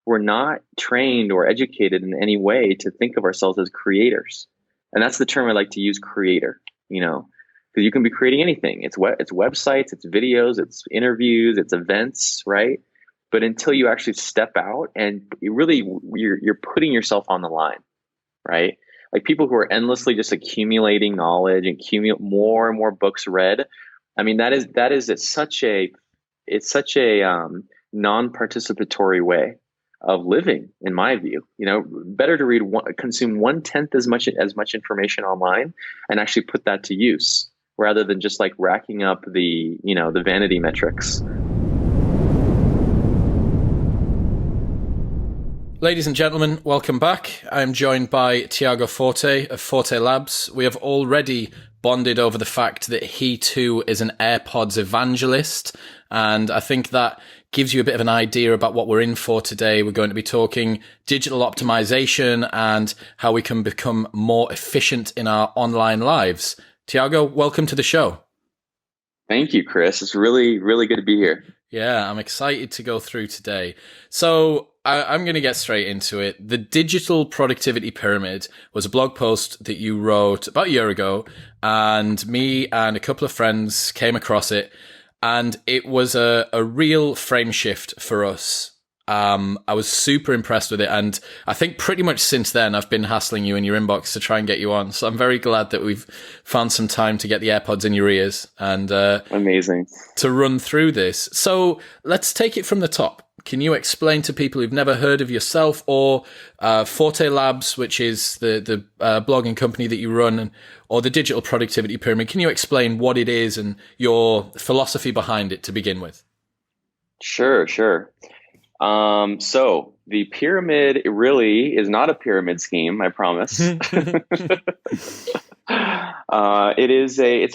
we're not trained or educated in any way to think of ourselves as creators. And that's the term I like to use, creator, because you can be creating anything. It's websites, it's videos, it's interviews, it's events, right? But until you actually step out and you're putting yourself on the line, right? Like people who are endlessly just accumulating knowledge and accumulate more and more books read. I mean, it's such a non-participatory way of living, in my view. Better to consume 1/10 as much information online and actually put that to use rather than just like racking up the vanity metrics. Ladies and gentlemen, welcome back. I'm joined by Tiago Forte of Forte Labs. We have already bonded over the fact that he too is an AirPods evangelist, and I think that gives you a bit of an idea about what we're in for today. We're going to be talking digital optimization and how we can become more efficient in our online lives. Tiago, welcome to the show. Thank you, Chris. It's really, really good to be here. Yeah, I'm excited to go through today. So I'm going to get straight into it. The Digital Productivity Pyramid was a blog post that you wrote about a year ago, and me and a couple of friends came across it, and it was a real frame shift for us. I was super impressed with it, and I think pretty much since then I've been hassling you in your inbox to try and get you on. So I'm very glad that we've found some time to get the AirPods in your ears and amazing to run through this. So let's take it from the top. Can you explain to people who've never heard of yourself or Forte Labs, which is the blogging company that you run, or the Digital Productivity Pyramid? Can you explain what it is and your philosophy behind it to begin with? Sure. So the pyramid, it really is not a pyramid scheme, I promise. It's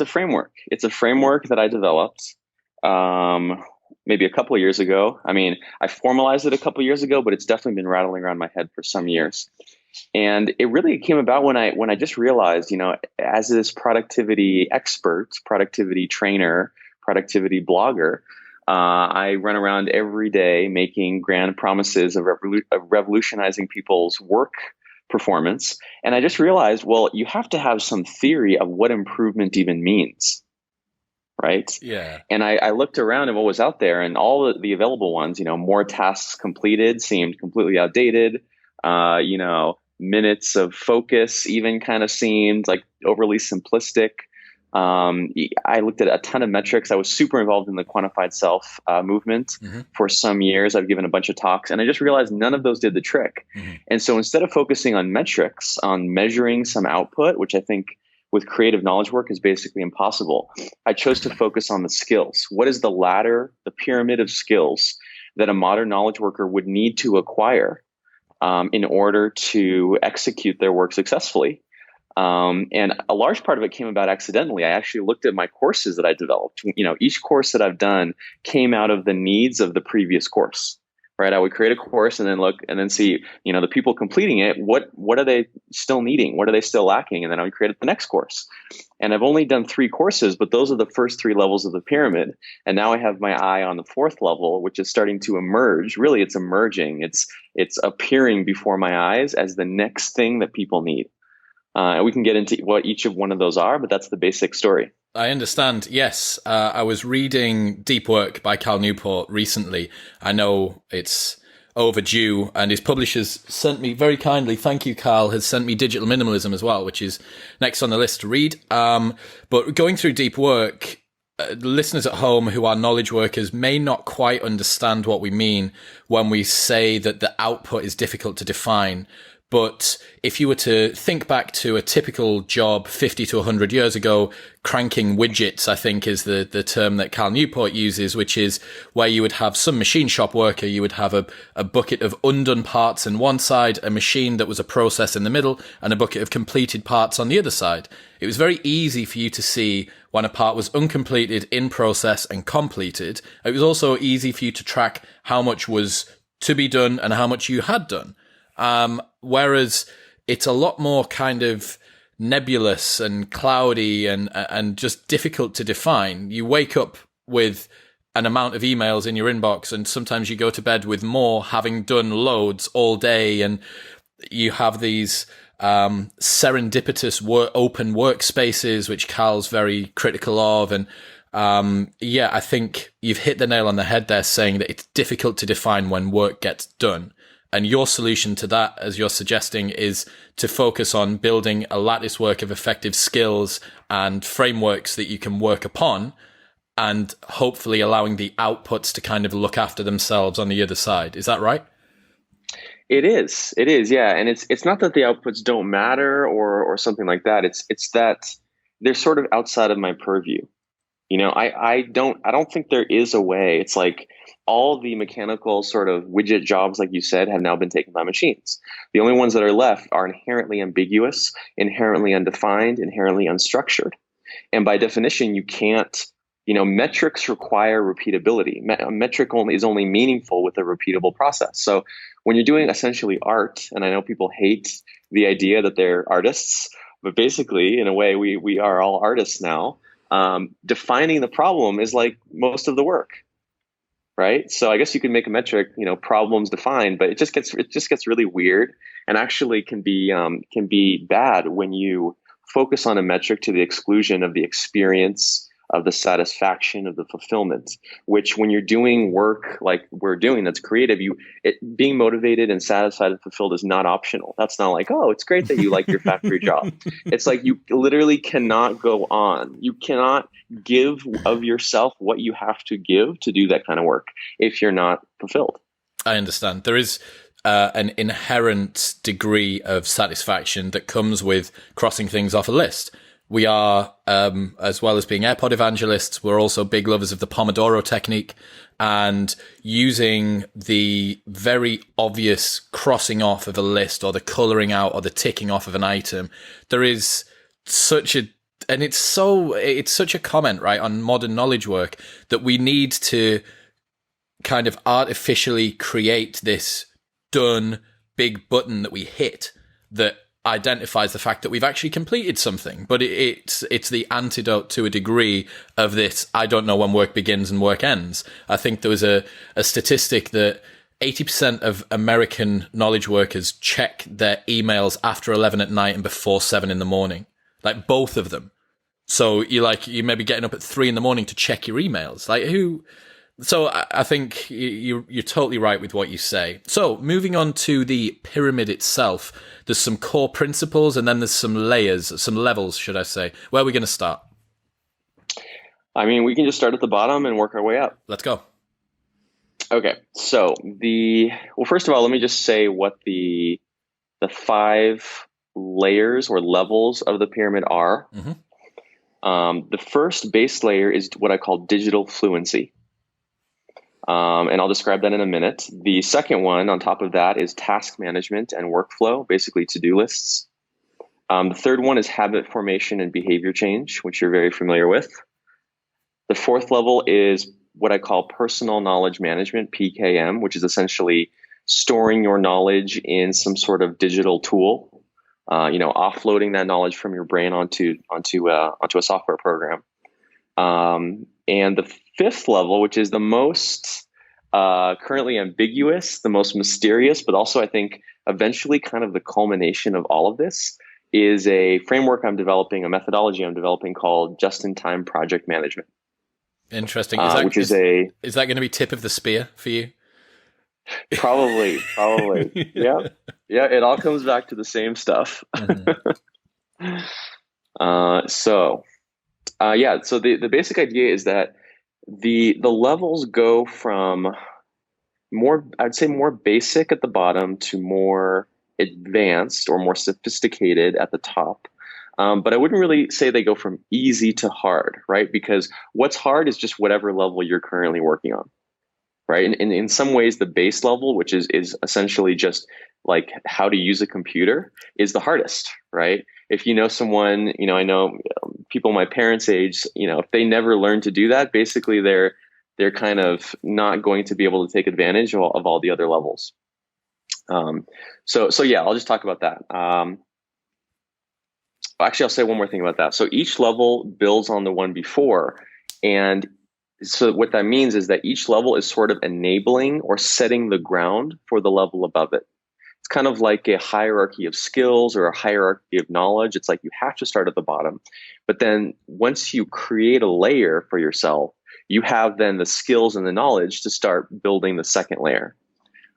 a framework. It's a framework that I developed maybe a couple of years ago. I mean, I formalized it a couple of years ago, but it's definitely been rattling around my head for some years. And it really came about when I just realized, as this productivity expert, productivity trainer, productivity blogger, I run around every day making grand promises of revolutionizing people's work performance. And I just realized, well, you have to have some theory of what improvement even means, right? Yeah. And I looked around at what was out there, and all the available ones, more tasks completed seemed completely outdated. Minutes of focus even kind of seemed like overly simplistic. I looked at a ton of metrics. I was super involved in the quantified self movement for some years. I've given a bunch of talks, and I just realized none of those did the trick. And so instead of focusing on metrics, on measuring some output, which I think with creative knowledge work is basically impossible, I chose to focus on the skills. What is the ladder, the pyramid of skills that a modern knowledge worker would need to acquire in order to execute their work successfully? And a large part of it came about accidentally. I actually looked at my courses that I developed. Each course that I've done came out of the needs of the previous course, right? I would create a course and then look and then see, the people completing it, what are they still needing? What are they still lacking? And then I would create the next course. And I've only done 3 courses, but those are the first 3 levels of the pyramid. And now I have my eye on the 4th level, which is starting to emerge. Really, it's emerging. It's appearing before my eyes as the next thing that people need. And we can get into what each of one of those are, but that's the basic story. I understand. Yes. I was reading Deep Work by Cal Newport recently. I know it's overdue, and his publishers sent me very kindly, thank you, Cal, has sent me Digital Minimalism as well, which is next on the list to read. But going through Deep Work, listeners at home who are knowledge workers may not quite understand what we mean when we say that the output is difficult to define. But if you were to think back to a typical job 50 to 100 years ago, cranking widgets, I think is the term that Cal Newport uses, which is where you would have some machine shop worker, you would have a bucket of undone parts on one side, a machine that was a process in the middle, and a bucket of completed parts on the other side. It was very easy for you to see when a part was uncompleted, in process, and completed. It was also easy for you to track how much was to be done and how much you had done. Whereas it's a lot more kind of nebulous and cloudy and just difficult to define. You wake up with an amount of emails in your inbox, and sometimes you go to bed with more, having done loads all day, and you have these serendipitous open workspaces, which Carl's very critical of. And I think you've hit the nail on the head there, saying that it's difficult to define when work gets done. And your solution to that, as you're suggesting, is to focus on building a lattice work of effective skills and frameworks that you can work upon, and hopefully allowing the outputs to kind of look after themselves on the other side. Is that right? It is. Yeah. And it's not that the outputs don't matter or something like that. It's that they're sort of outside of my purview. I don't think there is a way. It's like all the mechanical sort of widget jobs, like you said, have now been taken by machines. The only ones that are left are inherently ambiguous, inherently undefined, inherently unstructured. And by definition, you can't, metrics require repeatability. A metric is only meaningful with a repeatable process. So when you're doing essentially art, and I know people hate the idea that they're artists, but basically, in a way, we are all artists now. Defining the problem is like most of the work, right? So I guess you can make a metric, problems defined, but it just gets really weird, and actually can be bad when you focus on a metric to the exclusion of the experience, of the satisfaction, of the fulfillment. Which, when you're doing work like we're doing that's creative, being motivated and satisfied and fulfilled is not optional. That's not like, oh, it's great that you like your factory job. It's like you literally cannot go on. You cannot give of yourself what you have to give to do that kind of work if you're not fulfilled. I understand. There is an inherent degree of satisfaction that comes with crossing things off a list. We are, as well as being AirPod evangelists, we're also big lovers of the Pomodoro technique, and using the very obvious crossing off of a list, or the coloring out, or the ticking off of an item. There is it's such a comment, right, on modern knowledge work, that we need to kind of artificially create this done big button that we hit that identifies the fact that we've actually completed something. But it's the antidote to a degree of this, I don't know when work begins and work ends. I think there was a statistic that 80% of American knowledge workers check their emails after 11 at night and before 7 in the morning. Like, both of them. So you may be getting up at 3 in the morning to check your emails. Like, who? So I think you're totally right with what you say. So moving on to the pyramid itself, there's some core principles, and then there's some layers, some levels, should I say. Where are we going to start? I mean, we can just start at the bottom and work our way up. Let's go. Okay. So first of all, let me just say what the 5 layers or levels of the pyramid are. Mm-hmm. The first base layer is what I call digital fluency. And I'll describe that in a minute. The second one on top of that is task management and workflow, basically to-do lists. The third one is habit formation and behavior change, which you're very familiar with. The fourth level is what I call personal knowledge management, PKM, which is essentially storing your knowledge in some sort of digital tool, offloading that knowledge from your brain onto a software program. And the fifth level, which is the most currently ambiguous, the most mysterious, but also I think eventually kind of the culmination of all of this, is a framework I'm developing, a methodology I'm developing called just-in-time project management. Interesting. Is that going to be tip of the spear for you? Probably. Yeah. It all comes back to the same stuff. Mm-hmm. So the basic idea is that the levels go from more basic at the bottom to more advanced or more sophisticated at the top. But I wouldn't really say they go from easy to hard, right? Because what's hard is just whatever level you're currently working on, right? And in some ways, the base level, which is essentially just like how to use a computer, is the hardest, right? If you know someone, I know people my parents' age, if they never learn to do that, basically they're kind of not going to be able to take advantage of all the other levels. So yeah, I'll just talk about that. Actually, I'll say one more thing about that. So each level builds on the one before, and So what that means is that each level is sort of enabling or setting the ground for the level above it. It's kind of like a hierarchy of skills or a hierarchy of knowledge. It's like you have to start at the bottom. But then once you create a layer for yourself, you have then the skills and the knowledge to start building the second layer.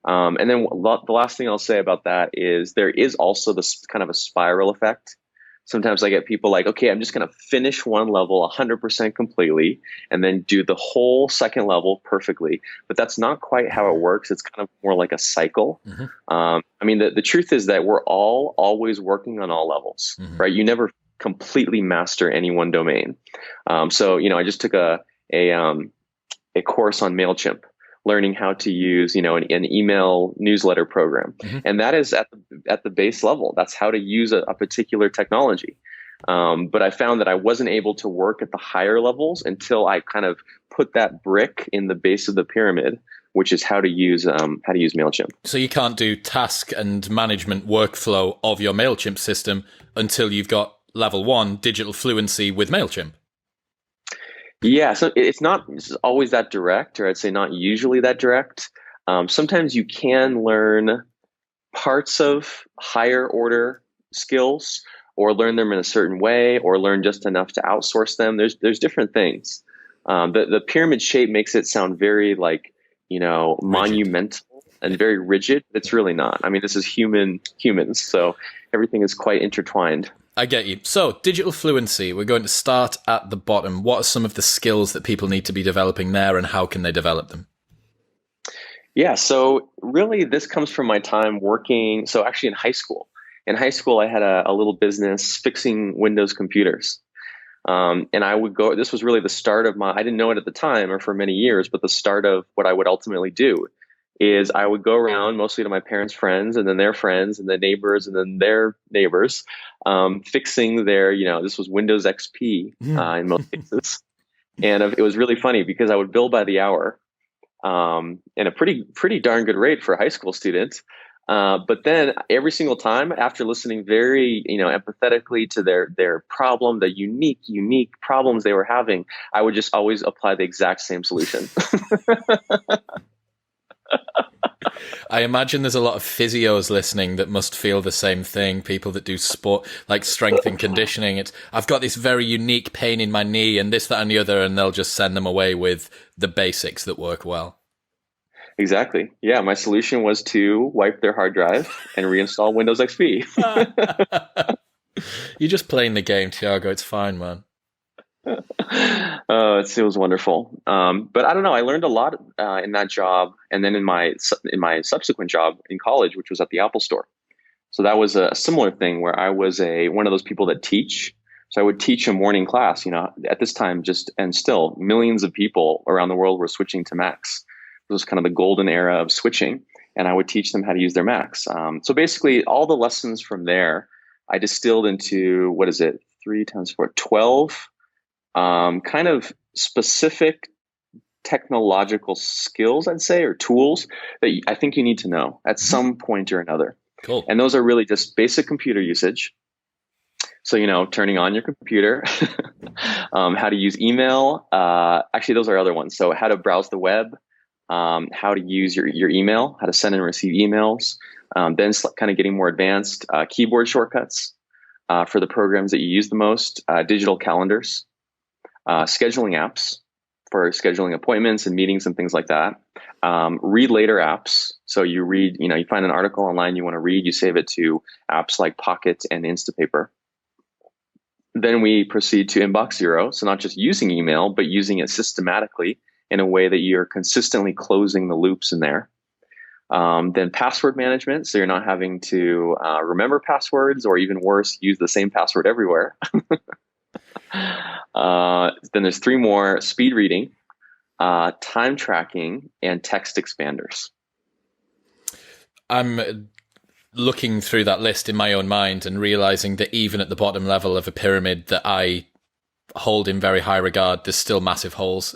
And then the last thing I'll say about that is there is also this kind of a spiral effect. Sometimes I get people like, okay, I'm just going to finish one level 100% completely and then do the whole second level perfectly. But that's not quite how it works. It's kind of more like a cycle. Mm-hmm. I mean, the truth is that we're all always working on all levels, mm-hmm. right? You never completely master any one domain. So, I just took a course on MailChimp, learning how to use, an email newsletter program. Mm-hmm. And that is at the base level. That's how to use a particular technology. But I found that I wasn't able to work at the higher levels until I kind of put that brick in the base of the pyramid, which is how to use MailChimp. So you can't do task and management workflow of your MailChimp system until you've got level 1 digital fluency with MailChimp. Yeah, so it's not always that direct, or I'd say not usually that direct. Sometimes you can learn parts of higher order skills, or learn them in a certain way, or learn just enough to outsource them. There's different things. The pyramid shape makes it sound very like, monumental and very rigid. It's really not. I mean, this is humans, so everything is quite intertwined. I get you. So, digital fluency, we're going to start at the bottom. What are some of the skills that people need to be developing there, and how can they develop them? Yeah, so really this comes from my time working, so actually in high school. In high school, I had a little business fixing Windows computers. And I would go, this was really the start of I didn't know it at the time or for many years, but the start of what I would ultimately do is I would go around mostly to my parents' friends and then their friends and the neighbors and then their neighbors, fixing their, this was Windows XP in most cases. And it was really funny because I would bill by the hour, and a pretty darn good rate for a high school student. But then every single time after listening very, empathetically to their problem, the unique problems they were having, I would just always apply the exact same solution. I imagine there's a lot of physios listening that must feel the same thing. People that do sport, like strength and conditioning. I've got this very unique pain in my knee and this, that, and the other, and they'll just send them away with the basics that work well. Exactly. Yeah, my solution was to wipe their hard drive and reinstall Windows XP. You're just playing the game, Tiago. It's fine, man. It was wonderful. But I don't know. I learned a lot in that job, and then in my subsequent job in college, which was at the Apple Store. So that was a similar thing where I was one of those people that teach. So I would teach a morning class. At this time, and still, millions of people around the world were switching to Macs. It was kind of the golden era of switching, and I would teach them how to use their Macs. So basically, all the lessons from there, I distilled into 3 times 4, 12. Kind of specific technological skills, I'd say, or tools that I think you need to know at some point or another. Cool. And those are really just basic computer usage. So, turning on your computer, how to use email. Actually, those are other ones. So how to browse the web, how to use your email, how to send and receive emails. Then kind of getting more advanced keyboard shortcuts for the programs that you use the most, digital calendars. Scheduling apps for scheduling appointments and meetings and things like that. Read later apps. So you read, you find an article online you want to read, you save it to apps like Pocket and Instapaper. Then we proceed to inbox zero. So not just using email, but using it systematically in a way that you're consistently closing the loops in there. Then password management. So you're not having to remember passwords, or even worse, use the same password everywhere. Then there's 3 more: speed reading, time tracking, and text expanders. I'm looking through that list in my own mind and realizing that even at the bottom level of a pyramid that I hold in very high regard, there's still massive holes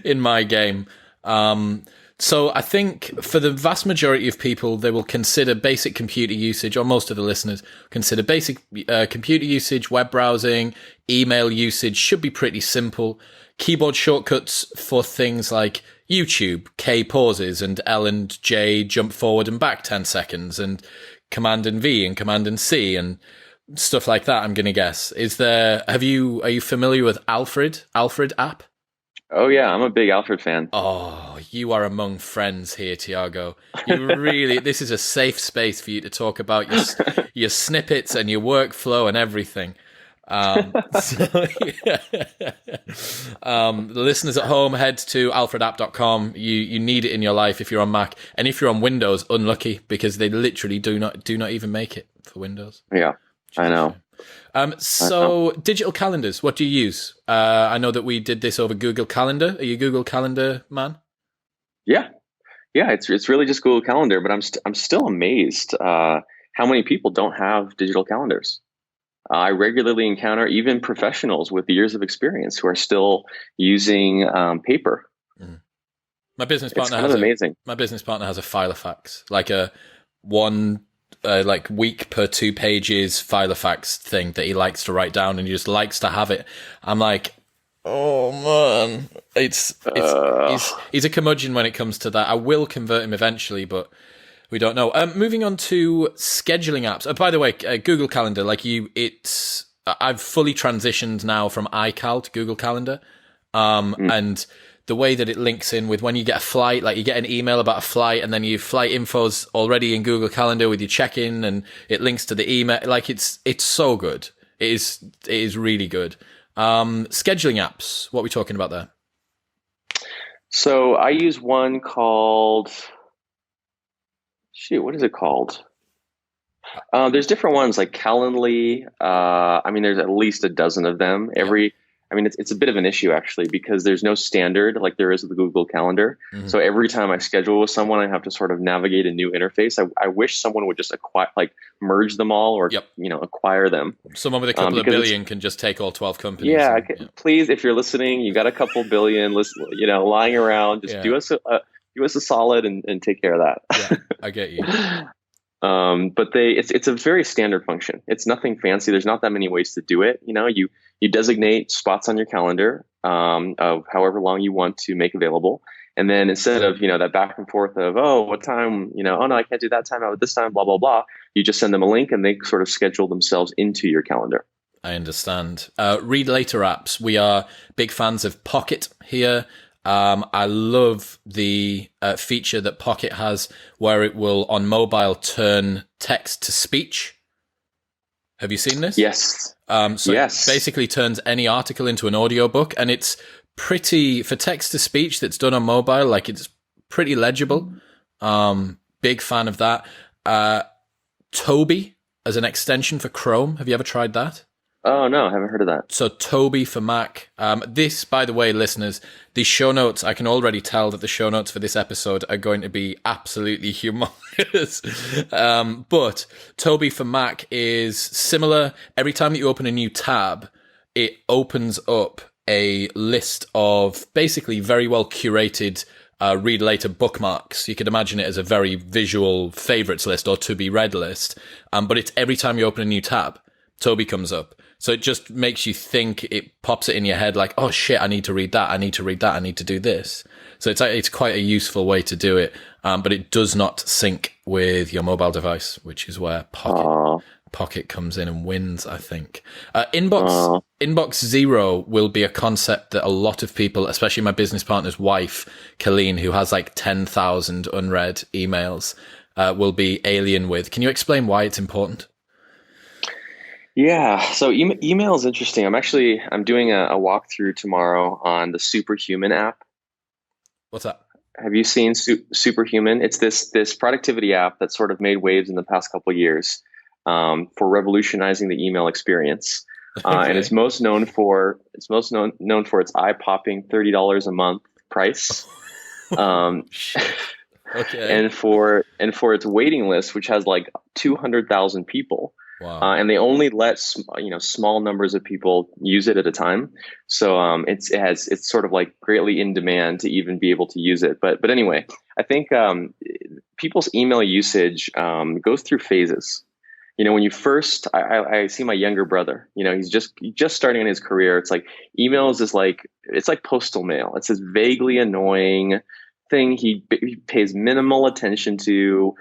in my game. So I think for the vast majority of people, they will consider basic computer usage, or most of the listeners consider basic computer usage, web browsing, email usage should be pretty simple. Keyboard shortcuts for things like YouTube, K pauses, and L and J jump forward and back 10 seconds, and Command and V and Command and C and stuff like that, I'm going to guess. Are you familiar with Alfred app? Oh yeah, I'm a big Alfred fan. Oh, you are among friends here, Tiago. This is a safe space for you to talk about your snippets and your workflow and everything. The listeners at home, head to alfredapp.com. You need it in your life if you're on Mac, and if you're on Windows, unlucky, because they literally do not even make it for Windows. Yeah, I know. So digital calendars, what do you use? I know that we did this over Google Calendar. Are you a Google Calendar man? Yeah. It's really just Google Calendar, but I'm still amazed how many people don't have digital calendars. I regularly encounter even professionals with years of experience who are still using paper. Mm. My business partner has a Filofax, like a one. Week per 2 pages Filofax thing that he likes to write down, and he just likes to have it. I'm like, oh man, he's a curmudgeon when it comes to that. I will convert him eventually, but we don't know. Moving on to scheduling apps. By the way, Google Calendar, I've fully transitioned now from iCal to Google Calendar, and the way that it links in with when you get a flight, like you get an email about a flight, and then your flight info's already in Google Calendar with your check-in, and it links to the email. Like it's so good. It is really good. Scheduling apps. What are we talking about there? So I use one called, what is it called? There's different ones like Calendly. There's at least a dozen of them. It's a bit of an issue actually, because there's no standard like there is with the Google Calendar. Mm-hmm. So every time I schedule with someone, I have to sort of navigate a new interface. I wish someone would just merge them all, or acquire them. Someone with a couple of billion can just take all 12 companies. Yeah, please, if you're listening, you got a couple billion, lying around. Just do us a solid and take care of that. Yeah, I get you. But it's a very standard function. It's nothing fancy. There's not that many ways to do it. You designate spots on your calendar of however long you want to make available. And then instead of, that back and forth of, oh, what time, oh no, I can't do that time, out at this time, blah, blah, blah. You just send them a link and they sort of schedule themselves into your calendar. I understand. Read later apps. We are big fans of Pocket here. I love the feature that Pocket has where it will on mobile turn text to speech. Have you seen this? Yes. It basically turns any article into an audiobook, and it's pretty, for text to speech that's done on mobile, it's pretty legible. Big fan of that. Toby as an extension for Chrome. Have you ever tried that? Oh, no, I haven't heard of that. So Toby for Mac. This, by the way, listeners, the show notes, I can already tell that the show notes for this episode are going to be absolutely humongous. But Toby for Mac is similar. Every time that you open a new tab, it opens up a list of basically very well curated read later bookmarks. You could imagine it as a very visual favorites list or to be read list. But it's every time you open a new tab, Toby comes up. So it just makes you think, it pops it in your head like, oh shit, I need to read that, I need to read that, I need to do this. So it's quite a useful way to do it, but it does not sync with your mobile device, which is where Pocket comes in and wins, I think. Inbox Zero will be a concept that a lot of people, especially my business partner's wife, Colleen, who has 10,000 unread emails, will be alien with. Can you explain why it's important? Yeah, so email is interesting. I'm doing a walkthrough tomorrow on the Superhuman app. What's that? Have you seen Superhuman? It's this productivity app that sort of made waves in the past couple of years for revolutionizing the email experience. And it's most known for its eye-popping $30 a month price. Okay. and for its waiting list, which has like 200,000 people, Wow. and they only let small numbers of people use it at a time. So it's sort of like greatly in demand to even be able to use it. But anyway, I think people's email usage goes through phases. When you first, I see my younger brother. He's just starting in his career. It's like emails is like it's like postal mail. It's this vaguely annoying thing he pays minimal attention to.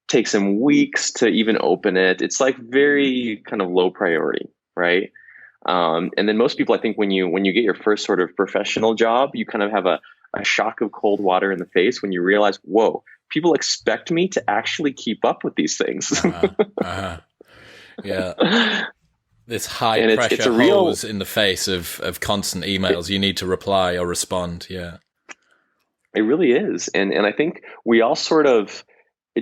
Takes him weeks to even open it. It's like very kind of low priority, right? And then most people, I think, when you get your first sort of professional job, you kind of have a shock of cold water in the face when you realize, whoa, people expect me to actually keep up with these things. Uh-huh. Uh-huh. Yeah. This high And it's pressure a real hose in the face of constant emails. You need to reply or respond. Yeah. It really is. And I think we all sort of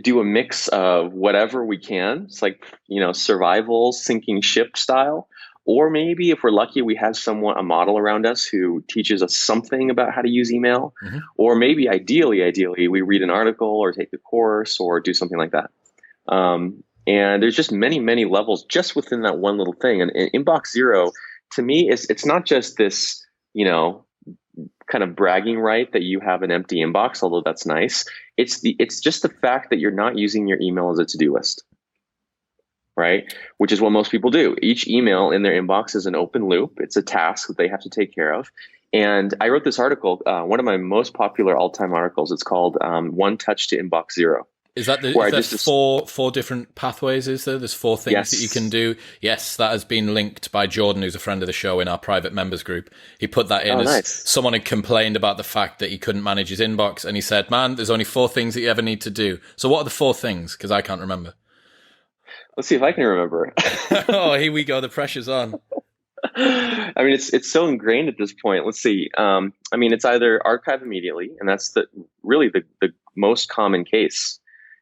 do a mix of whatever we can. It's like, survival, sinking ship style. Or maybe if we're lucky, we have a model around us who teaches us something about how to use email. Mm-hmm. Or maybe ideally, we read an article or take a course or do something like that. And there's just many, many levels just within that one little thing. And Inbox Zero, to me, it's not just this, kind of bragging right that you have an empty inbox, although that's nice. It's just the fact that you're not using your email as a to-do list, right? Which is what most people do. Each email in their inbox is an open loop. It's a task that they have to take care of. And I wrote this article, one of my most popular all-time articles. It's called One Touch to Inbox Zero. Is that there's four different pathways, is there? There's four things that you can do. Yes, that has been linked by Jordan, who's a friend of the show in our private members group. He put that in as nice. Someone had complained about the fact that he couldn't manage his inbox, and he said, man, there's only four things that you ever need to do. So what are the four things? Because I can't remember. Let's see if I can remember. Oh, here we go. The pressure's on. I mean, it's so ingrained at this point. Let's see. It's either archive immediately, and that's really the most common case.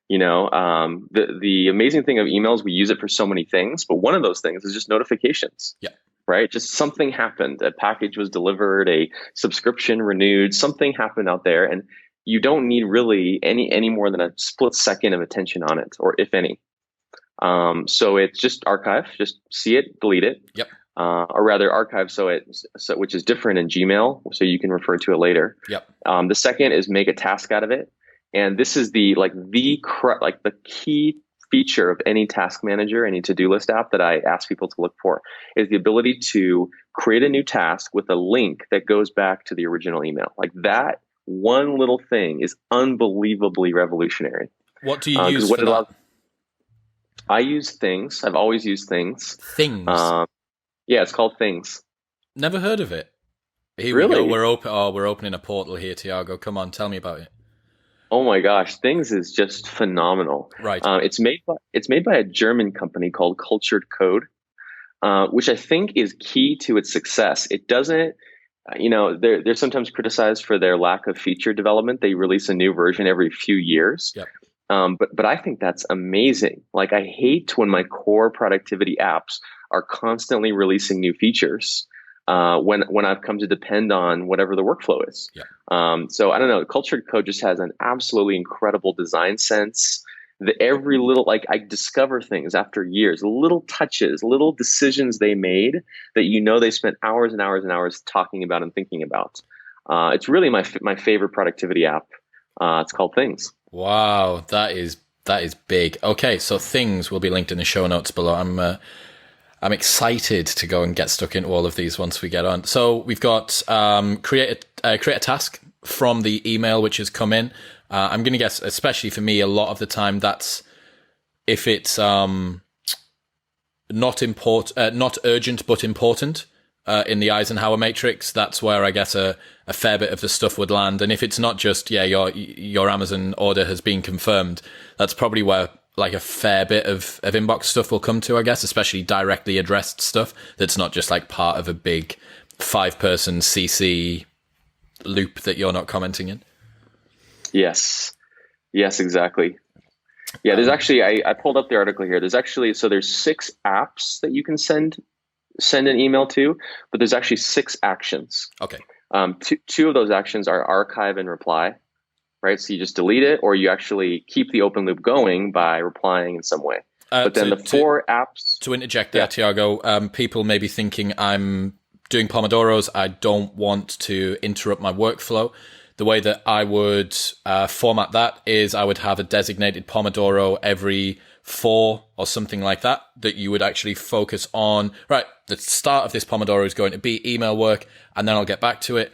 The amazing thing of emails, we use it for so many things, but one of those things is just notifications. Yeah. Right. Just something happened. A package was delivered, a subscription renewed, something happened out there, and you don't need really any more than a split second of attention on it, or if any. So it's just archive, just see it, delete it. Yep. Or rather archive, which is different in Gmail, so you can refer to it later. Yep. The second is make a task out of it. And this is the key feature of any task manager, any to-do list app that I ask people to look for, is the ability to create a new task with a link that goes back to the original email. Like that one little thing is unbelievably revolutionary. What do you use for that? I use Things. I've always used Things. Things? Yeah, it's called Things. Never heard of it. Here really? We go. We're opening a portal here, Tiago. Come on, tell me about it. Oh my gosh, Things is just phenomenal. Right. It's made by a German company called Cultured Code, which I think is key to its success. It doesn't, they're sometimes criticized for their lack of feature development. They release a new version every few years. Yep. But I think that's amazing. Like I hate when my core productivity apps are constantly releasing new features. When I've come to depend on whatever the workflow is. Yeah. So I don't know, Cultured Code just has an absolutely incredible design sense. Every little, I discover things after years, little touches, little decisions they made that they spent hours and hours and hours talking about and thinking about. It's really my favorite productivity app. It's called Things. Wow, that is big. Okay, so Things will be linked in the show notes below. I'm excited to go and get stuck into all of these once we get on. So we've got create a task from the email which has come in. I'm going to guess, especially for me, a lot of the time that's if it's not urgent but important in the Eisenhower matrix. That's where I guess a fair bit of the stuff would land. And if it's not just your Amazon order has been confirmed, that's probably where a fair bit of inbox stuff will come to, I guess, especially directly addressed stuff that's not just part of a big 5-person CC loop that you're not commenting in. Yes, exactly. Yeah, there's actually, I pulled up the article here. There's 6 apps that you can send an email to, but there's actually 6 actions. Okay. Two of those actions are archive and reply. right? So you just delete it, or you actually keep the open loop going by replying in some way. But then the four apps. To interject there, Tiago, people may be thinking I'm doing Pomodoros. I don't want to interrupt my workflow. The way that I would format that is I would have a designated Pomodoro every 4 or something like that you would actually focus on. Right, the start of this Pomodoro is going to be email work, and then I'll get back to it.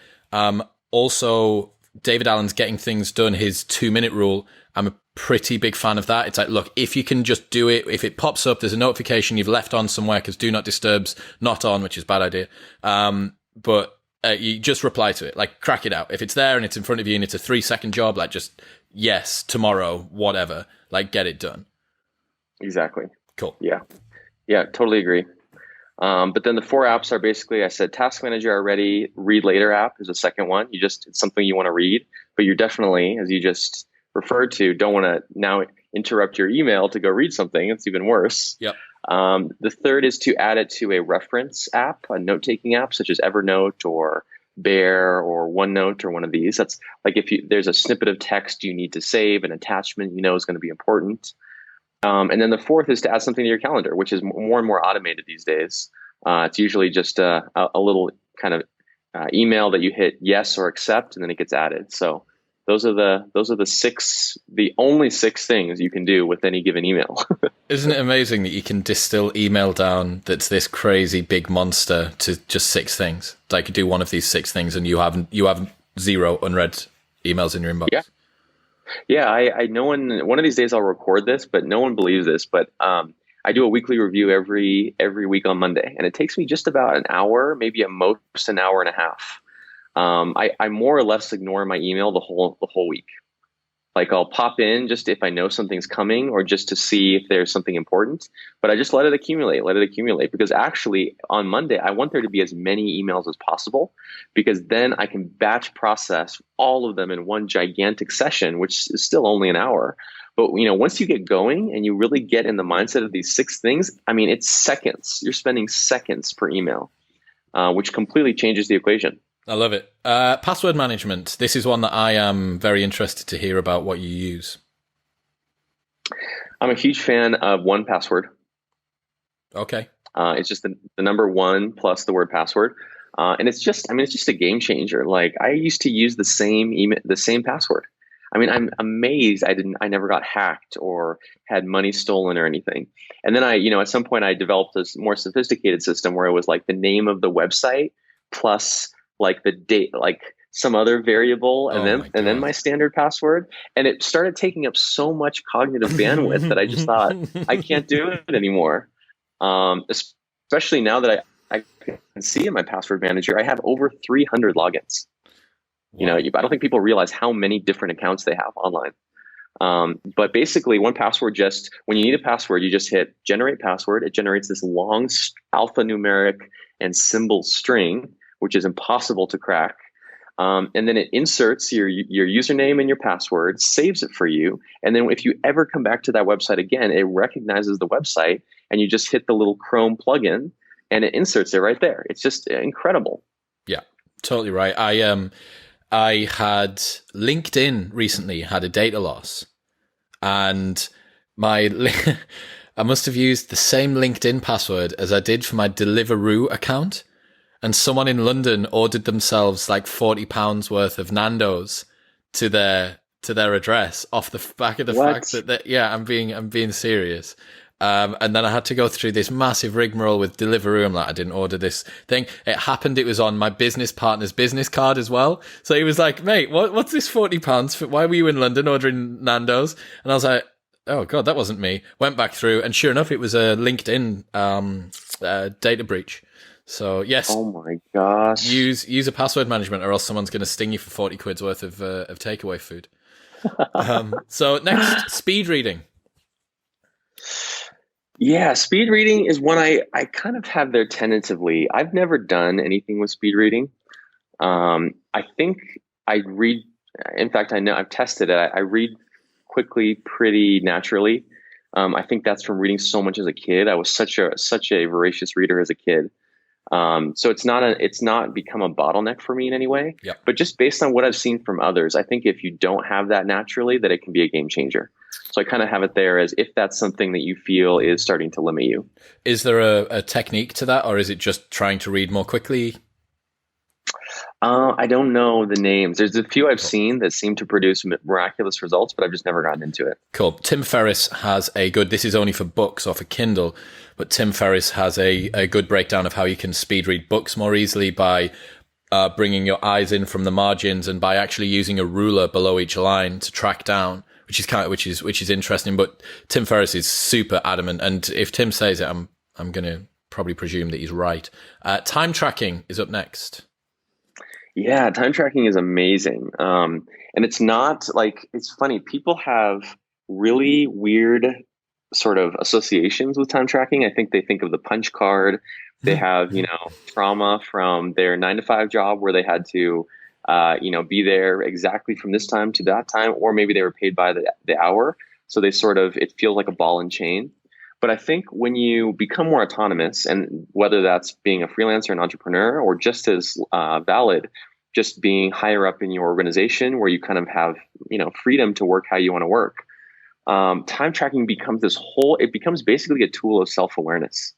Also, David Allen's Getting Things Done, his 2-minute rule, I'm a pretty big fan of that. It's like, look, if you can just do it, if it pops up, there's a notification you've left on somewhere because Do Not Disturb's not on, which is a bad idea. But you just reply to it, like crack it out. If it's there and it's in front of you and it's a 3-second job, like just yes, tomorrow, whatever, like get it done. Exactly. Cool. Yeah, totally agree. But then the 4 apps are basically, I said, Task Manager already. Read Later app is the second one. It's something you want to read, but you're definitely, as you just referred to, don't want to now interrupt your email to go read something. It's even worse. Yep. The third is to add it to a reference app, a note-taking app, such as Evernote or Bear or OneNote or one of these. That's like if there's a snippet of text you need to save, an attachment is going to be important. And then the fourth is to add something to your calendar, which is more and more automated these days. It's usually just a little kind of email that you hit yes or accept, and then it gets added. So those are the only 6 things you can do with any given email. Isn't it amazing that you can distill email down that's this crazy big monster to just 6 things? Like you do one of these 6 things and you have 0 unread emails in your inbox. Yeah, I know one of these days I'll record this, but no one believes this. But I do a weekly review every week on Monday, and it takes me just about an hour, maybe at most an hour and a half. I more or less ignore my email the whole week. Like I'll pop in just if I know something's coming or just to see if there's something important, but I just let it accumulate because actually on Monday, I want there to be as many emails as possible because then I can batch process all of them in one gigantic session, which is still only an hour. But once you get going and you really get in the mindset of these 6 things, I mean, it's seconds. You're spending seconds per email, which completely changes the equation. I love it. Password management. This is one that I am very interested to hear about what you use. I'm a huge fan of 1Password. Okay. It's just the number 1 plus the word password. And it's just a game changer. Like I used to use the same password. I mean, I'm amazed I never got hacked or had money stolen or anything. And then at some point I developed this more sophisticated system where it was like the name of the website plus like the date, like some other variable, and then my standard password. And it started taking up so much cognitive bandwidth that I just thought I can't do it anymore. Especially now that I can see in my password manager, I have over 300 logins. Wow. I don't think people realize how many different accounts they have online. But basically 1Password, just when you need a password, you just hit generate password. It generates this long alphanumeric and symbol string, which is impossible to crack. And then it inserts your username and your password, saves it for you. And then if you ever come back to that website again, it recognizes the website and you just hit the little Chrome plugin and it inserts it right there. It's just incredible. Yeah, totally right. I had LinkedIn recently had a data loss and I must have used the same LinkedIn password as I did for my Deliveroo account. And someone in London ordered themselves like £40 worth of Nando's to their address off the back of the fact that I'm being serious. And then I had to go through this massive rigmarole with Deliveroo. I'm like, I didn't order this thing. It happened. It was on my business partner's business card as well. So he was like, mate, what's this £40 for? Why were you in London ordering Nando's? And I was like, oh God, that wasn't me. Went back through and sure enough, it was a LinkedIn data breach. So yes. Oh my gosh. Use a password management, or else someone's going to sting you for 40 quid's worth of takeaway food. So next, speed reading. Yeah, speed reading is one I kind of have there tentatively. I've never done anything with speed reading. I think I read. In fact, I know I've tested it. I read quickly, pretty naturally. I think that's from reading so much as a kid. I was such a voracious reader as a kid. So it's not become a bottleneck for me in any way, Yeah. but just based on what I've seen from others, I think if you don't have that naturally, that it can be a game changer. So I kind of have it there as if that's something that you feel is starting to limit you. Is there a technique to that, or is it just trying to read more quickly? I don't know the names. There's a few I've Cool. seen that seem to produce miraculous results, but I've just never gotten into it. Cool. Tim Ferriss has a good, this is only for books or for Kindle, but Tim Ferriss has a good breakdown of how you can speed read books more easily by bringing your eyes in from the margins and by actually using a ruler below each line to track down, which is interesting. But Tim Ferriss is super adamant, and if Tim says it, I'm going to probably presume that he's right. Time tracking is up next. Yeah, time tracking is amazing. And it's not like, it's funny. People have really weird sort of associations with time tracking. I think they think of the punch card. They have, trauma from their 9 to 5 job where they had to, be there exactly from this time to that time, or maybe they were paid by the hour. So they sort of, it feels like a ball and chain. But I think when you become more autonomous, and whether that's being a freelancer, an entrepreneur, or just as valid, just being higher up in your organization where you kind of have, freedom to work how you want to work, time tracking becomes it becomes basically a tool of self-awareness.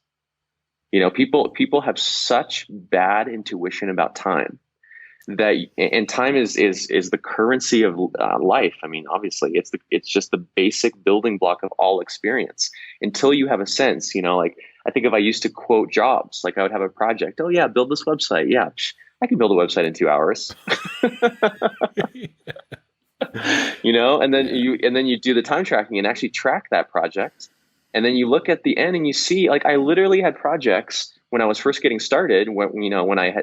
People have such bad intuition about time that, and time is the currency of life. I mean, obviously, it's just the basic building block of all experience. Until you have a sense, like I think if I used to quote jobs, like I would have a project. Oh yeah, build this website. Yeah, I can build a website in 2 hours. And then you do the time tracking and actually track that project. And then you look at the end and you see, like, I literally had projects when I was first getting started, when I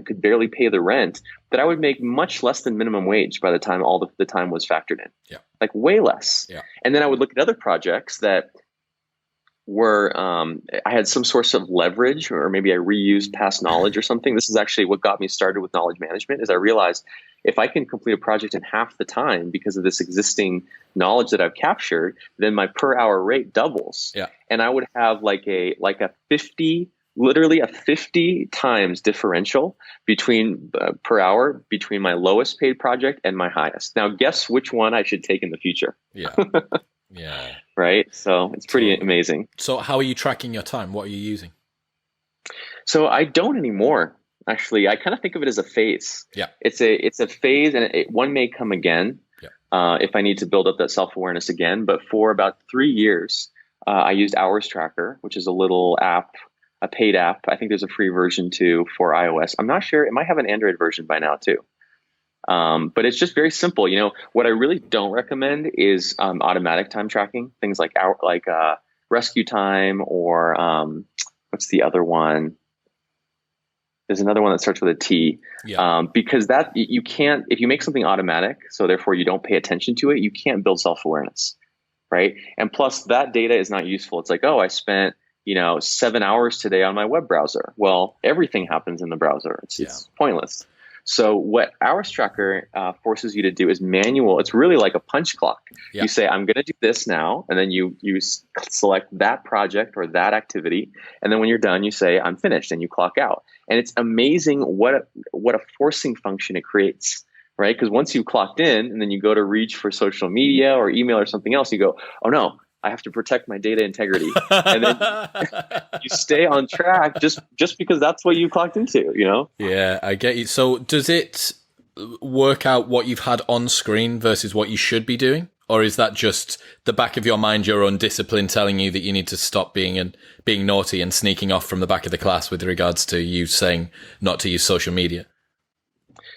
could barely pay the rent, that I would make much less than minimum wage by the time all the time was factored in. Yeah. Like way less. Yeah. And then I would look at other projects that were, I had some source of leverage, or maybe I reused past knowledge or something. This is actually what got me started with knowledge management, is I realized if I can complete a project in half the time because of this existing knowledge that I've captured, then my per hour rate doubles. Yeah. And I would have literally a 50 times differential between per hour between my lowest paid project and my highest. Now, guess which one I should take in the future? Yeah. Yeah. Right. So it's pretty amazing. So how are you tracking your time? What are you using? So I don't anymore. Actually, I kind of think of it as a phase. Yeah. It's a phase, and one may come again. Yeah. If I need to build up that self-awareness again. But for about 3 years, I used Hours Tracker, which is a little app, a paid app. I think there's a free version too for iOS. I'm not sure. It might have an Android version by now too. But it's just very simple. What I really don't recommend is automatic time tracking, things like rescue time, or what's the other one? There's another one that starts with a T. Yeah. Because that you can't, if you make something automatic, so therefore you don't pay attention to it, you can't build self-awareness, right? And plus that data is not useful. It's like, oh, I spent 7 hours today on my web browser. Well, everything happens in the browser. It's pointless. So what Hours Tracker forces you to do is manual. It's really like a punch clock. Yeah. You say, I'm going to do this now. And then you select that project or that activity. And then when you're done, you say, I'm finished, and you clock out. And it's amazing what a forcing function it creates, right? Because once you've clocked in and then you go to reach for social media or email or something else, you go, oh no, I have to protect my data integrity. And then you stay on track just because that's what you clocked into, Yeah, I get you. So does it work out what you've had on screen versus what you should be doing? Or is that just the back of your mind, your own discipline telling you that you need to stop being naughty and sneaking off from the back of the class with regards to you saying not to use social media?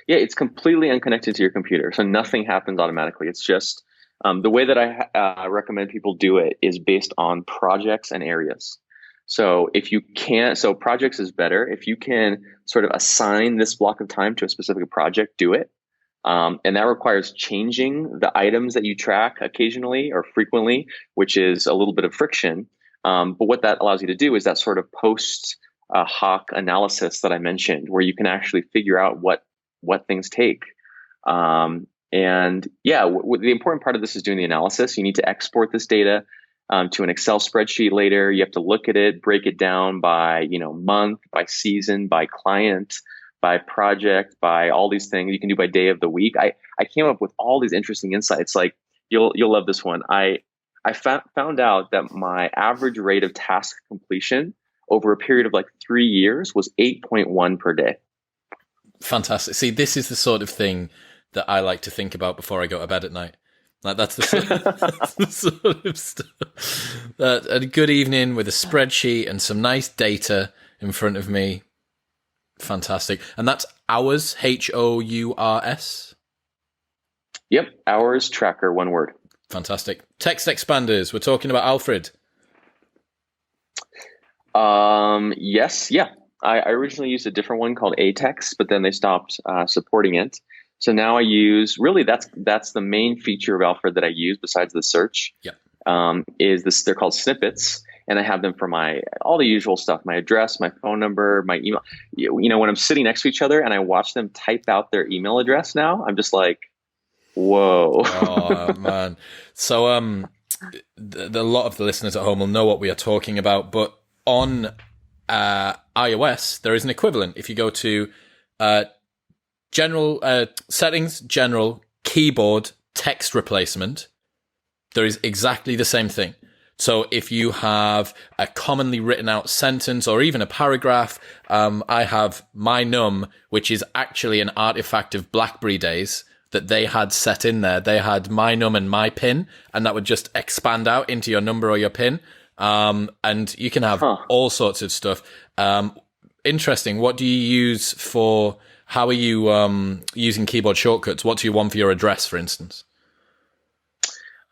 Yeah, it's completely unconnected to your computer. So nothing happens automatically. It's just the way that I recommend people do it is based on projects and areas. So if you can't, so projects is better. If you can sort of assign this block of time to a specific project, do it. And that requires changing the items that you track occasionally or frequently, which is a little bit of friction. But what that allows you to do is that sort of post hoc analysis that I mentioned, where you can actually figure out what things take. And yeah, the important part of this is doing the analysis. You need to export this data to an Excel spreadsheet later. You have to look at it, break it down by, month, by season, by client, by project, by all these things. You can do by day of the week. I came up with all these interesting insights. Like you'll love this one. I found out that my average rate of task completion over a period of like 3 years was 8.1 per day. Fantastic. See, this is the sort of thing that I like to think about before I go to bed at night. Like that's the sort of stuff. A good evening with a spreadsheet and some nice data in front of me. Fantastic. And that's hours, HOURS? Yep. Hours tracker, one word. Fantastic. Text expanders. We're talking about Alfred. Yes. Yeah. I originally used a different one called Atex, but then they stopped supporting it. So now I use, really that's the main feature of Alfred that I use besides the search. Yeah. Is this, they're called snippets, and I have them for all the usual stuff, my address, my phone number, my email. When I'm sitting next to each other and I watch them type out their email address now, I'm just like, whoa. Oh man. So a lot of the listeners at home will know what we are talking about, but on iOS there is an equivalent. If you go to general settings, general, keyboard, text replacement, there is exactly the same thing. So if you have a commonly written out sentence or even a paragraph, I have my num, which is actually an artifact of BlackBerry days that they had set in there. They had my num and my pin, and that would just expand out into your number or your pin. And you can have all sorts of stuff. Interesting. What do you use for, how are you using keyboard shortcuts? What do you want for your address, for instance?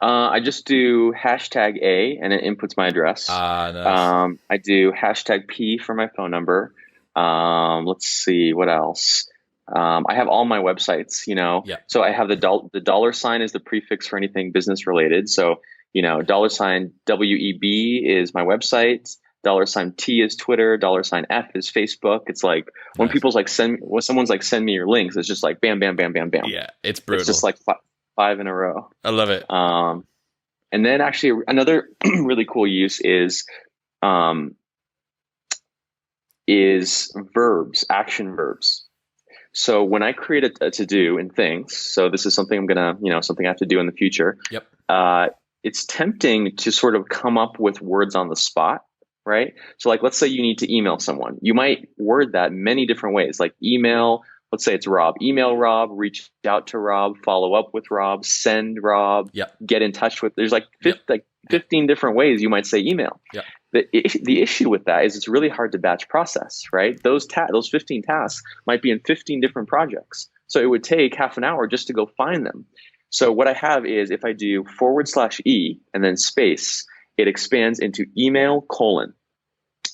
I just do hashtag A and it inputs my address. Nice. I do hashtag P for my phone number. Let's see, what else? I have all my websites, Yeah. So I have the dollar sign is the prefix for anything business related. So, $ WEB is my website. $T is Twitter. $F is Facebook. It's like when Nice. people's like when someone's like, send me your links, it's just like bam, bam, bam, bam, bam. Yeah, it's brutal. It's just like five in a row. I love it. And then actually another really cool use is verbs, action verbs. So when I create a to-do in things, so this is something I'm gonna, something I have to do in the future. Yep. It's tempting to sort of come up with words on the spot, right? So like, let's say you need to email someone. You might word that many different ways, like email. Let's say it's Rob. Email Rob, reach out to Rob, follow up with Rob, send Rob, Yep. get in touch with. There's like 15 different ways you might say email. Yep. The issue with that is it's really hard to batch process, right? Those 15 tasks might be in 15 different projects. So it would take half an hour just to go find them. So what I have is if I do /E and then space, it expands into email :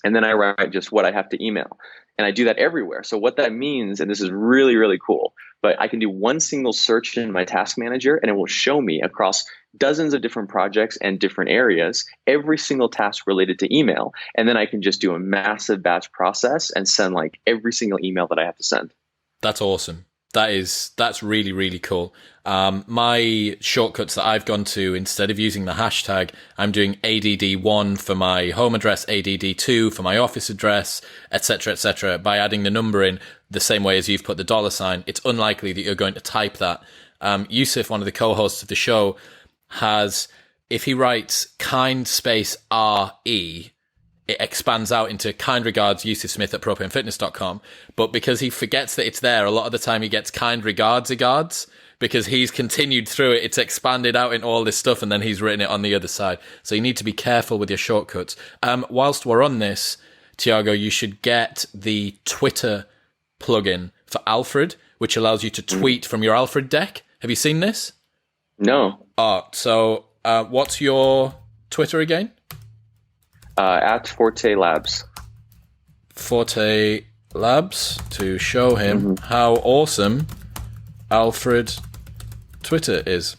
and then I write just what I have to email. And I do that everywhere. So what that means, and this is really, really cool, but I can do one single search in my task manager and it will show me across dozens of different projects and different areas, every single task related to email. And then I can just do a massive batch process and send like every single email that I have to send. That's awesome. That's really, really cool. My shortcuts that I've gone to, instead of using the hashtag, I'm doing ADD1 for my home address, ADD2 for my office address, etc., etc. By adding the number in the same way as you've put the $sign, it's unlikely that you're going to type that. Yusuf, one of the co-hosts of the show, if he writes kind space RE, it expands out into kind regards Yusuf Smith at propanefitness.com. But because he forgets that it's there, a lot of the time he gets kind regards because he's continued through it. It's expanded out in all this stuff and then he's written it on the other side. So you need to be careful with your shortcuts. Whilst we're on this, Tiago, you should get the Twitter plugin for Alfred, which allows you to tweet from your Alfred deck. Have you seen this? No. So what's your Twitter again? At Forte Labs. Forte Labs, to show him how awesome Alfred Twitter is.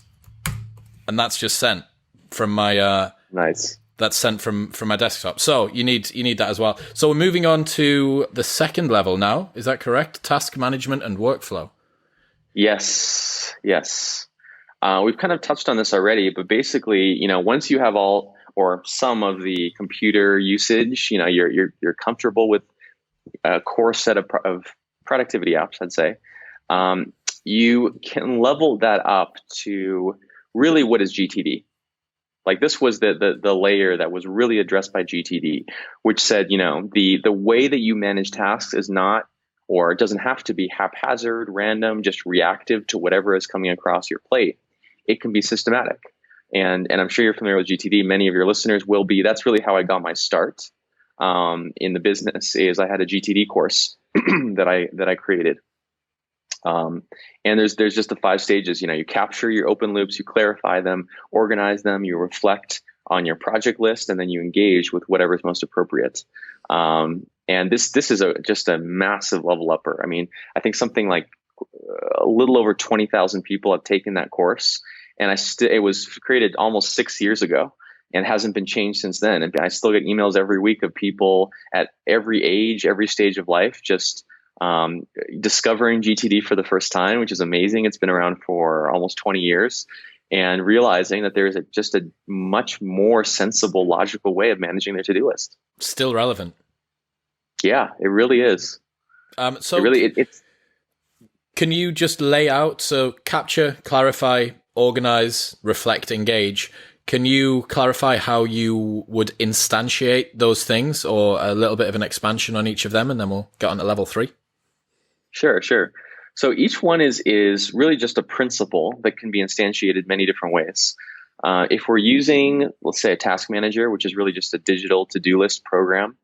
And that's just sent from my nice. That's sent from my desktop. So you need that as well. So we're moving on to the second level now. Is that correct? Task management and workflow. Yes. We've kind of touched on this already, but basically, once you have all or some of the computer usage, you're comfortable with a core set of productivity apps, I'd say, you can level that up to really what is GTD. Like this was the layer that was really addressed by GTD, which said, the way that you manage tasks is not, or it doesn't have to be haphazard, random, just reactive to whatever is coming across your plate. It can be systematic. And I'm sure you're familiar with GTD. Many of your listeners will be. That's really how I got my start in the business. Is I had a GTD course that I created. And there's just the 5 stages. You capture your open loops, you clarify them, organize them, you reflect on your project list, and then you engage with whatever is most appropriate. And this is just a massive level upper. I mean, I think something like a little over 20,000 people have taken that course, and it was created almost 6 years ago and hasn't been changed since then. And I still get emails every week of people at every age, every stage of life, just discovering GTD for the first time, which is amazing. It's been around for almost 20 years, and realizing that there is just a much more sensible, logical way of managing their to-do list. Still relevant. Yeah, it really is. It's. Can you just lay out, so capture, clarify, organize, reflect, engage. Can you clarify how you would instantiate those things, or a little bit of an expansion on each of them, and then we'll get on to level 3? Sure. So each one is really just a principle that can be instantiated many different ways. If we're using, let's say, a task manager, which is really just a digital to-do list program,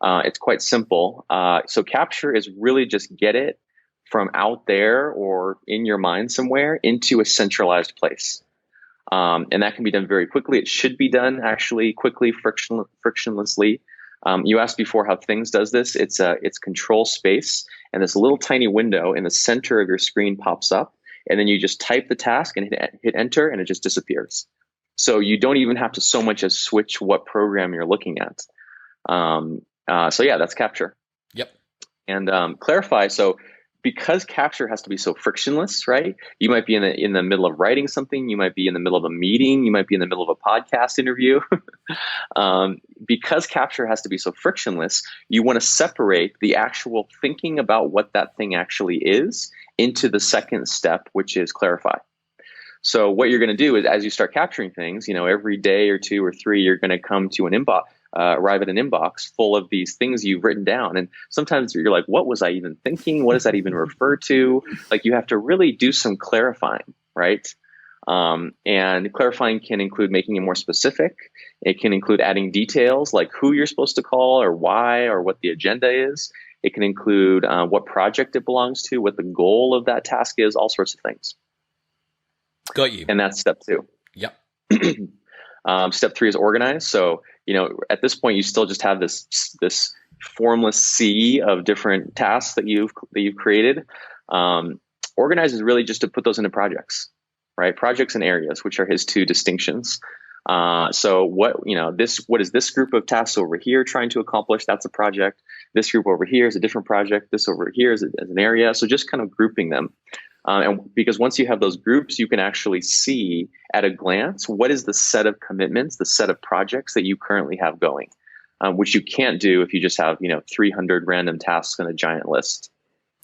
it's quite simple. So capture is really just get it from out there or in your mind somewhere into a centralized place. And that can be done very quickly. It should be done actually quickly, frictionlessly. You asked before how Things does this. It's control space, and this little tiny window in the center of your screen pops up, and then you just type the task and hit enter, and it just disappears. So you don't even have to so much as switch what program you're looking at. So yeah, that's capture. Yep. And clarify. So because capture has to be so frictionless, right? You might be in the middle of writing something. You might be in the middle of a meeting. You might be in the middle of a podcast interview. Because capture has to be so frictionless, you want to separate the actual thinking about what that thing actually is into the second step, which is clarify. So what you're going to do is, as you start capturing things, every day or 2 or 3, you're going to come to an inbox. Arrive at an inbox full of these things you've written down. And sometimes you're like, what was I even thinking? What does that even refer to? Like, you have to really do some clarifying, right? And clarifying can include making it more specific. It can include adding details like who you're supposed to call or why or what the agenda is. It can include what project it belongs to, what the goal of that task is, all sorts of things. Got you. And that's step 2. Yep. Step 3 is organize. So, at this point, you still just have this formless sea of different tasks that you've created. Organize is really just to put those into projects, right? Projects and areas, which are his 2 distinctions. So what is this group of tasks over here trying to accomplish? That's a project. This group over here is a different project. This over here is an area. So just kind of grouping them. And because once you have those groups, you can actually see at a glance what is the set of commitments, the set of projects that you currently have going, which you can't do if you just have 300 random tasks on a giant list.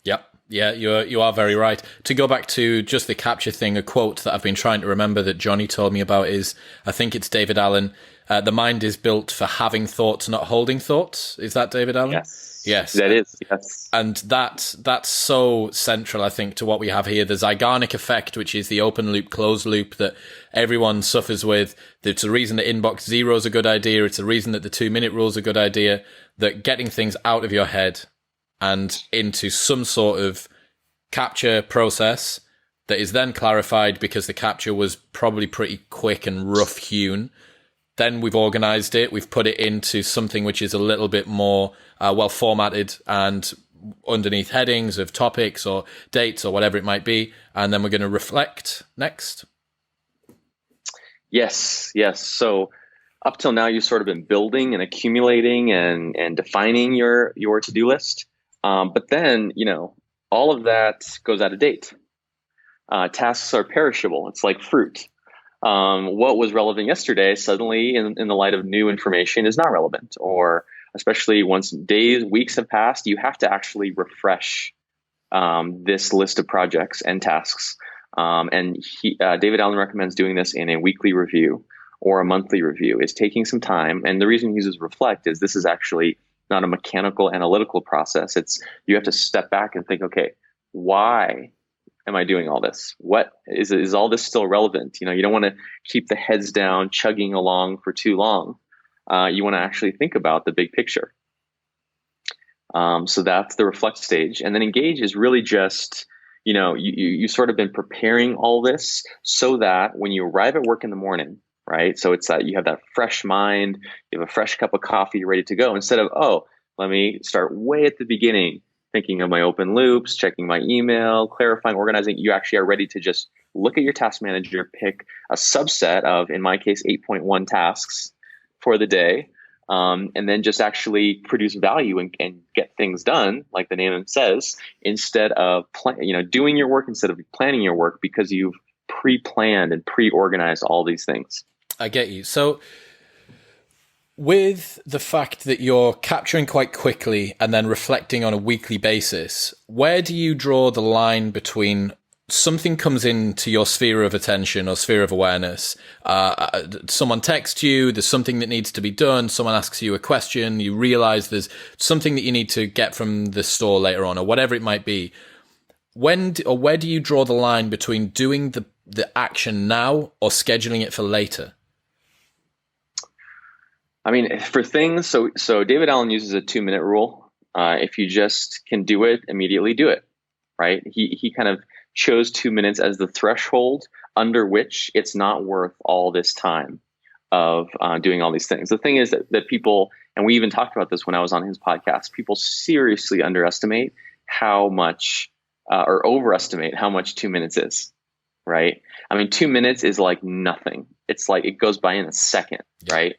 Yep. Yeah, you are very right. To go back to just the capture thing, a quote that I've been trying to remember that Johnny told me about is, I think it's David Allen, the mind is built for having thoughts, not holding thoughts. Is that David Allen? Yes, that is. Yes. And that's so central, I think, to what we have here. The Zeigarnik effect, which is the open loop, closed loop that everyone suffers with. It's a reason that inbox 0 is a good idea. It's a reason that the 2-minute rule is a good idea, that getting things out of your head and into some sort of capture process that is then clarified because the capture was probably pretty quick and rough hewn. Then we've organized it. We've put it into something which is a little bit more well formatted and underneath headings of topics or dates or whatever it might be. And then we're going to reflect next. Yes. So up till now, you've sort of been building and accumulating and defining your to-do list. But then, all of that goes out of date. Tasks are perishable. It's like fruit. what was relevant yesterday suddenly in the light of new information is not relevant, or especially once days, weeks have passed, you have to actually refresh this list of projects and tasks. David Allen recommends doing this in a weekly review or a monthly review. Is taking some time. And the reason he uses reflect is this is actually not a mechanical analytical process. It's you have to step back and think, okay, why am I doing all this? What is all this still relevant? You don't want to keep the heads down, chugging along for too long. You want to actually think about the big picture. So that's the reflect stage. And then engage is really just, you sort of been preparing all this so that when you arrive at work in the morning, right? So it's that you have that fresh mind, you have a fresh cup of coffee, you're ready to go, instead of, oh, let me start way at the beginning, thinking of my open loops, checking my email, clarifying, organizing. You actually are ready to just look at your task manager, pick a subset of, in my case, 8.1 tasks for the day, and then just actually produce value and get things done, like the name says, instead of doing your work instead of planning your work, because you've pre-planned and pre-organized all these things. I get you. So with the fact that you're capturing quite quickly and then reflecting on a weekly basis, where do you draw the line between something comes into your sphere of attention or sphere of awareness? Someone texts you, there's something that needs to be done, someone asks you a question, you realize there's something that you need to get from the store later on, or whatever it might be. Where do you draw the line between doing the action now or scheduling it for later? I mean, for things, so David Allen uses a 2-minute rule. If you just can do it, immediately do it, right? He kind of chose 2 minutes as the threshold under which it's not worth all this time of doing all these things. The thing is that people, and we even talked about this when I was on his podcast, people seriously underestimate how much or overestimate how much 2 minutes is, right? I mean, 2 minutes is like nothing. It's like it goes by in a second, yeah. Right?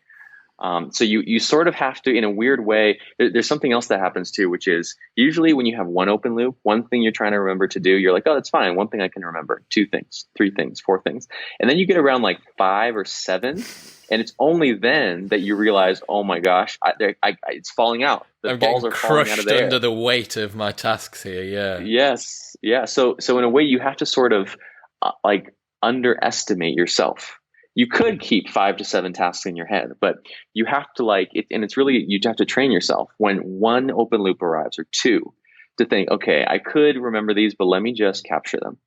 So you sort of have to, in a weird way, there's something else that happens too, which is usually when you have one open loop, one thing you're trying to remember to do, you're like, oh, that's fine. One thing I can remember, 2 things, 3 things, 4 things. And then you get around like 5 or 7. And it's only then that you realize, oh my gosh, it's falling out. I'm balls are crushed falling out of the under the weight of my tasks here. Yeah. Yes. Yeah. So in a way, you have to sort of underestimate yourself. You could keep 5 to 7 tasks in your head, but you have to and it's really, you have to train yourself when one open loop arrives or 2 to think, okay, I could remember these, but let me just capture them,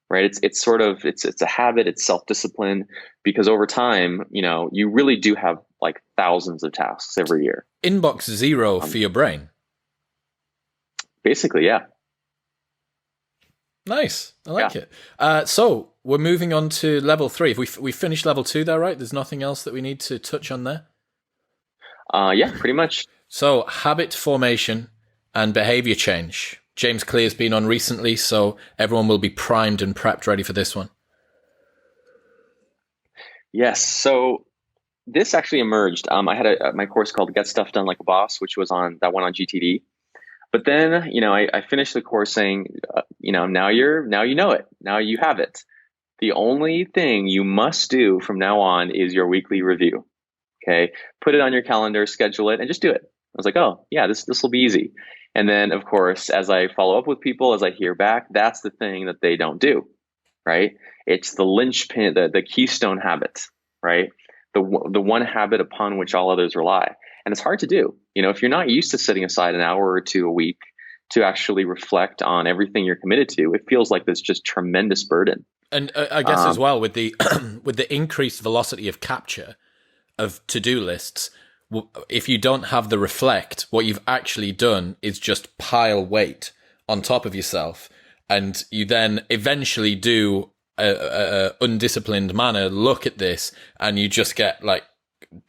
right? It's sort of, it's a habit, it's self-discipline, because over time, you really do have like thousands of tasks every year. Inbox zero for your brain. Basically, yeah. Nice. I like it. So we're moving on to level 3. If we finished level 2 there, right? There's nothing else that we need to touch on there? Yeah, pretty much. So habit formation and behavior change. James Clear's been on recently, so everyone will be primed and prepped ready for this one. Yes. So this actually emerged. I had my course called Get Stuff Done Like a Boss, which was on GTD. But then, I finished the course saying, now you know it. Now you have it. The only thing you must do from now on is your weekly review. Okay. Put it on your calendar, schedule it, and just do it. I was like, oh yeah, this will be easy. And then of course, as I follow up with people, as I hear back, that's the thing that they don't do, right? It's the linchpin, the keystone habit, right? The one habit upon which all others rely. And it's hard to do. If you're not used to setting aside an hour or 2 a week to actually reflect on everything you're committed to, it feels like this just tremendous burden. And I guess as well with the with the increased velocity of capture of to-do lists, if you don't have the reflect, what you've actually done is just pile weight on top of yourself, and you then eventually do a undisciplined manner look at this, and you just get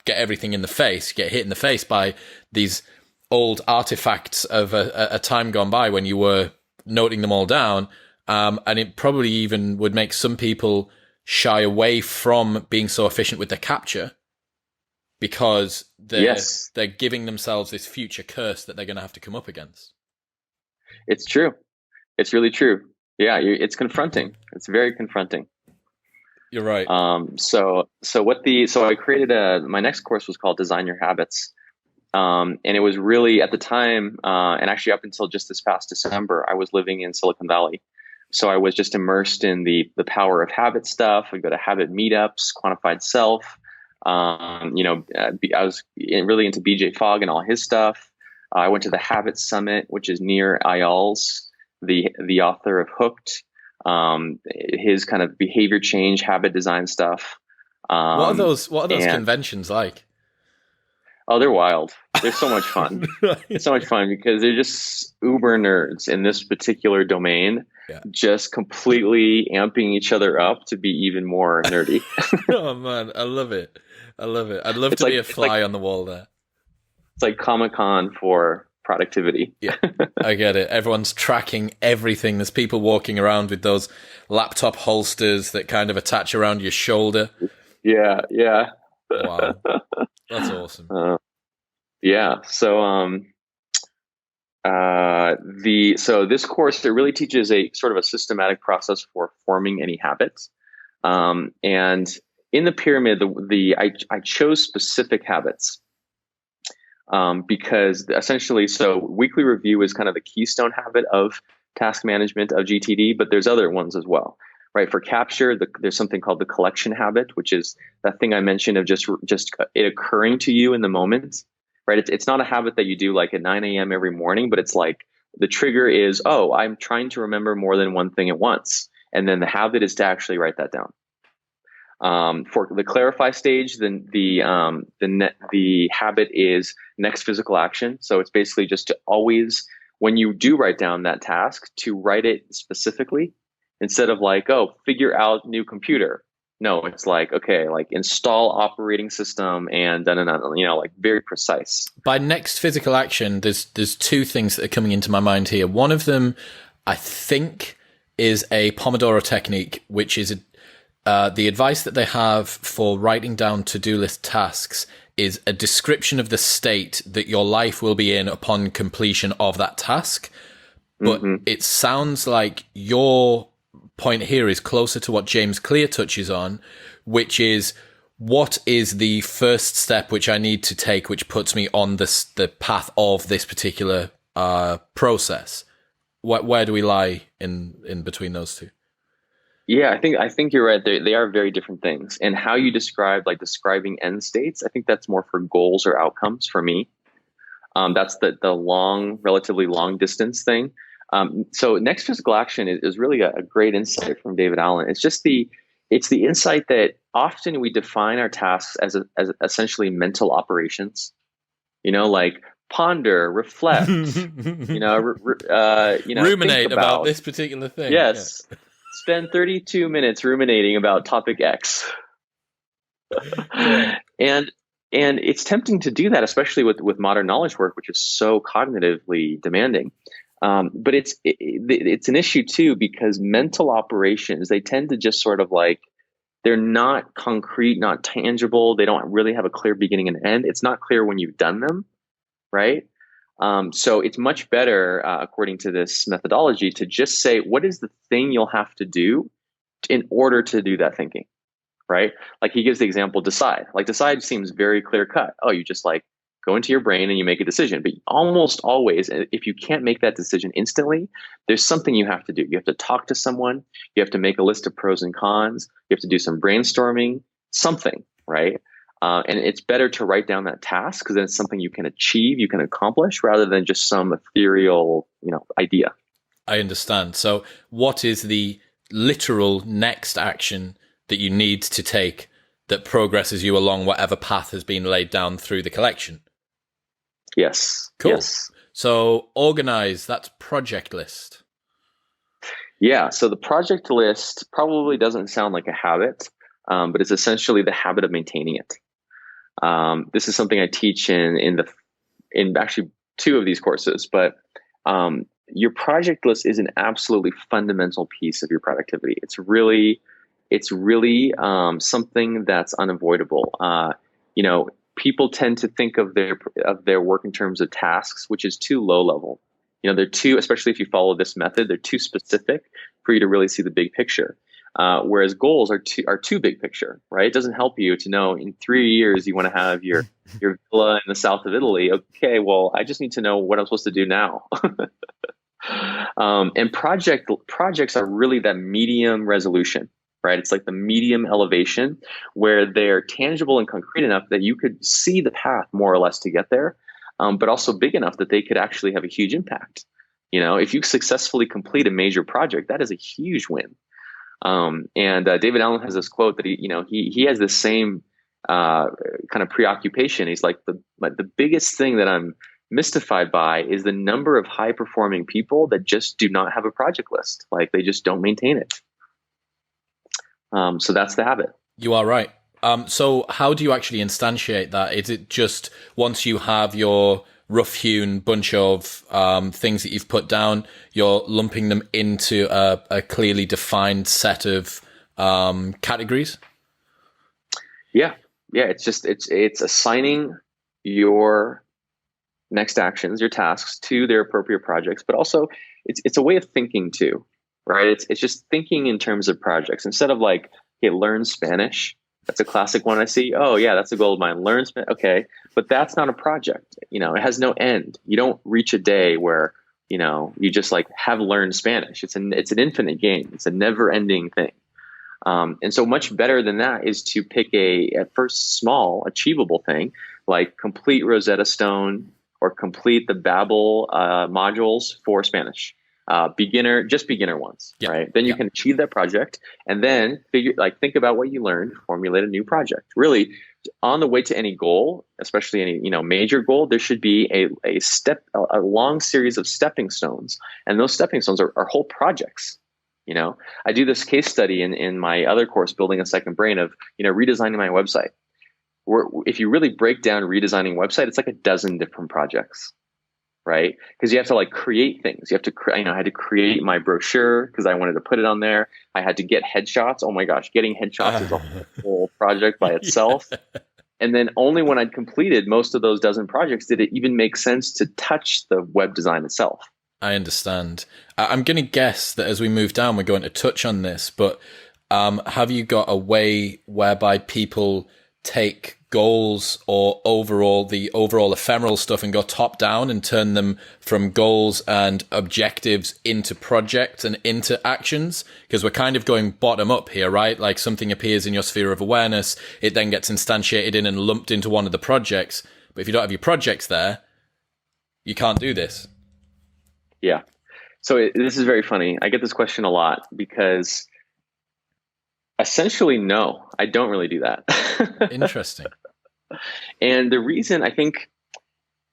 everything in the face, get hit in the face by these old artifacts of a time gone by when you were noting them all down. And it probably even would make some people shy away from being so efficient with their capture, because they're giving themselves this future curse that they're going to have to come up against. It's true. It's really true. Yeah, it's confronting. It's very confronting. You're right. So I created my next course was called Design Your Habits. And it was really at the time, and actually up until just this past December, I was living in Silicon Valley. So I was just immersed in the power of habit stuff. I go to habit meetups, quantified self. I was really into BJ Fogg and all his stuff. I went to the Habit Summit, which is near Ayal's, the author of Hooked, his kind of behavior change, habit design stuff. What are those And conventions like? Oh, they're wild. They're so much fun. It's so much fun because they're just uber nerds in this particular domain, Yeah. just completely amping each other up to be even more nerdy. Oh man, I love it. I love it. I'd love to be a fly on the wall there. It's like Comic-Con for productivity. Yeah, I get it. Everyone's tracking everything. There's people walking around with those laptop holsters that kind of attach around your shoulder. Yeah, yeah. Wow. That's awesome. Yeah. So this course, it really teaches a sort of a systematic process for forming any habits. And in the pyramid, I chose specific habits. Because essentially, so weekly review is kind of the keystone habit of task management of GTD, but there's other ones as well, right? For capture, there's something called the collection habit, which is that thing I mentioned of just it occurring to you in the moment, right? It's not a habit that you do like at 9 a.m. every morning, but it's like the trigger is, oh, I'm trying to remember more than one thing at once. And then the habit is to actually write that down. For the clarify stage, then the habit is next physical action. So it's basically just to always, when you do write down that task, to write it specifically instead of like, oh, figure out new computer. No, it's like, okay, like install operating system and like very precise. By next physical action, there's two things that are coming into my mind here. One of them, I think, is a Pomodoro technique, which is the advice that they have for writing down to-do list tasks is a description of the state that your life will be in upon completion of that task. But it sounds like your point here is closer to what James Clear touches on, which is what is the first step which I need to take, which puts me on the path of this particular process. Where do we lie in between those two? Yeah, I think you're right. They are very different things. And how you describing end states, I think that's more for goals or outcomes for me. That's the relatively long distance thing. So next physical action is really a great insight from David Allen. It's the insight that often we define our tasks as essentially mental operations. Like ponder, reflect, ruminate about this particular thing. Yes. Yeah. Spend 32 minutes ruminating about topic X. And it's tempting to do that, especially with modern knowledge work, which is so cognitively demanding. But it's an issue too, because mental operations, they tend to just sort of like, they're not concrete, not tangible. They don't really have a clear beginning and end. It's not clear when you've done them, right? So it's much better, according to this methodology, to just say, what is the thing you'll have to do in order to do that thinking, right? Like he gives the example, decide. Like decide seems very clear cut. Oh, you just like go into your brain and you make a decision. But almost always, if you can't make that decision instantly, there's something you have to do. You have to talk to someone. You have to make a list of pros and cons. You have to do some brainstorming, something, right? And it's better to write down that task because then it's something you can achieve, you can accomplish, rather than just some ethereal, idea. I understand. So what is the literal next action that you need to take that progresses you along whatever path has been laid down through the collection? Yes. Cool. Yes. So organize, that's project list. Yeah. So the project list probably doesn't sound like a habit, but it's essentially the habit of maintaining it. This is something I teach in actually two of these courses, but your project list is an absolutely fundamental piece of your productivity. It's really something that's unavoidable. People tend to think of their work in terms of tasks, which is too low level. They're too, especially if you follow this method, they're too specific for you to really see the big picture. Whereas goals are too big picture, right? It doesn't help you to know in 3 years you want to have your villa in the south of Italy. Okay, well, I just need to know what I'm supposed to do now. And projects are really that medium resolution, right? It's like the medium elevation where they're tangible and concrete enough that you could see the path more or less to get there, but also big enough that they could actually have a huge impact. If you successfully complete a major project, that is a huge win. And David Allen has this quote that he has the same kind of preoccupation. He's like, the biggest thing that I'm mystified by is the number of high performing people that just do not have a project list. Like they just don't maintain it. So that's the habit. You are right. So how do you actually instantiate that? Is it just once you have your rough-hewn bunch of things that you've put down, you're lumping them into a clearly defined set of categories? Yeah. It's assigning your next actions, your tasks to their appropriate projects, but also it's a way of thinking too, right? It's just thinking in terms of projects instead of like, okay, learn Spanish. That's a classic one I see. Oh yeah, that's a goal of mine. Learn Spanish. Okay, but that's not a project. It has no end. You don't reach a day where you just like have learned Spanish. It's an infinite game. It's a never ending thing. And so much better than that is to pick at first small achievable thing like complete Rosetta Stone or complete the Babbel modules for Spanish. Beginner ones, yeah. Right? Then you can achieve that project and then think about what you learned, formulate a new project. Really, on the way to any goal, especially any major goal, there should be a long series of stepping stones, and those stepping stones are whole projects. I do this case study in my other course, Building a Second Brain, of redesigning my website. If you really break down redesigning a website, it's like a dozen different projects. Right? Because you have to like create things. You have to, I had to create my brochure because I wanted to put it on there. I had to get headshots. Oh my gosh, getting headshots is a whole project by itself. Yeah. And then only when I'd completed most of those dozen projects did it even make sense to touch the web design itself. I understand. I'm going to guess that as we move down, we're going to touch on this, but have you got a way whereby people take goals or the overall ephemeral stuff and go top down and turn them from goals and objectives into projects and into actions? Because we're kind of going bottom up here, right? Like something appears in your sphere of awareness, it then gets instantiated in and lumped into one of the projects. But if you don't have your projects there, you can't do this. Yeah. So this is very funny. I get this question a lot because essentially, no, I don't really do that. Interesting. And the reason I think,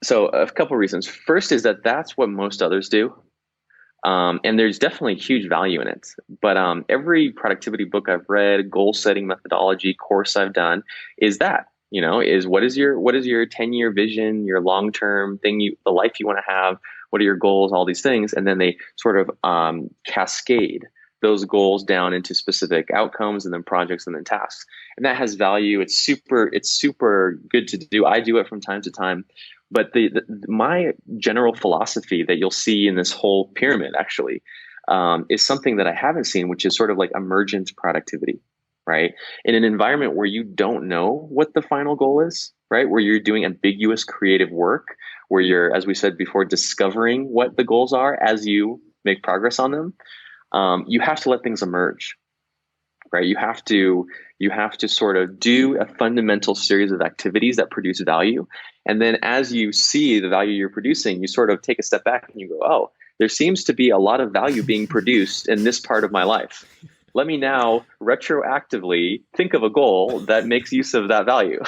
so a couple of reasons. First is that that's what most others do. And there's definitely huge value in it. But every productivity book I've read, goal setting methodology course I've done is what is your 10-year vision, your long-term thing, the life you want to have, what are your goals, all these things. And then they sort of cascade those goals down into specific outcomes and then projects and then tasks. And that has value. It's super good to do. I do it from time to time. But my general philosophy that you'll see in this whole pyramid actually is something that I haven't seen, which is sort of like emergent productivity, right? In an environment where you don't know what the final goal is, right? Where you're doing ambiguous creative work, where you're, as we said before, discovering what the goals are as you make progress on them. You have to let things emerge, right? You have to sort of do a fundamental series of activities that produce value. And then as you see the value you're producing, you sort of take a step back and you go, oh, there seems to be a lot of value being produced in this part of my life. Let me now retroactively think of a goal that makes use of that value.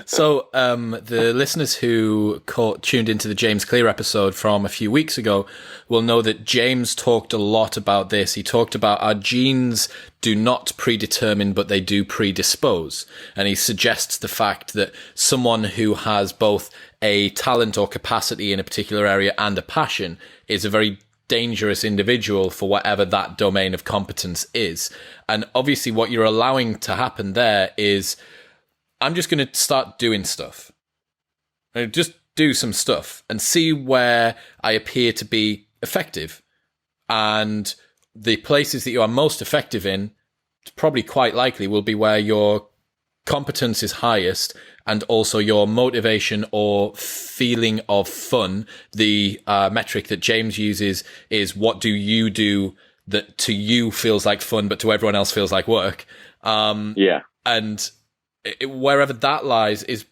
So the listeners who tuned into the James Clear episode from a few weeks ago will know that James talked a lot about this. He talked about our genes do not predetermine, but they do predispose. And he suggests the fact that someone who has both a talent or capacity in a particular area and a passion is a very dangerous individual for whatever that domain of competence is. And obviously what you're allowing to happen there is, I'm just going to start doing stuff. Just do some stuff and see where I appear to be effective. And the places that you are most effective in, probably quite likely will be where your competence is highest, and also your motivation or feeling of fun. The metric that James uses is, what do you do that to you feels like fun, but to everyone else feels like work? And wherever that lies is,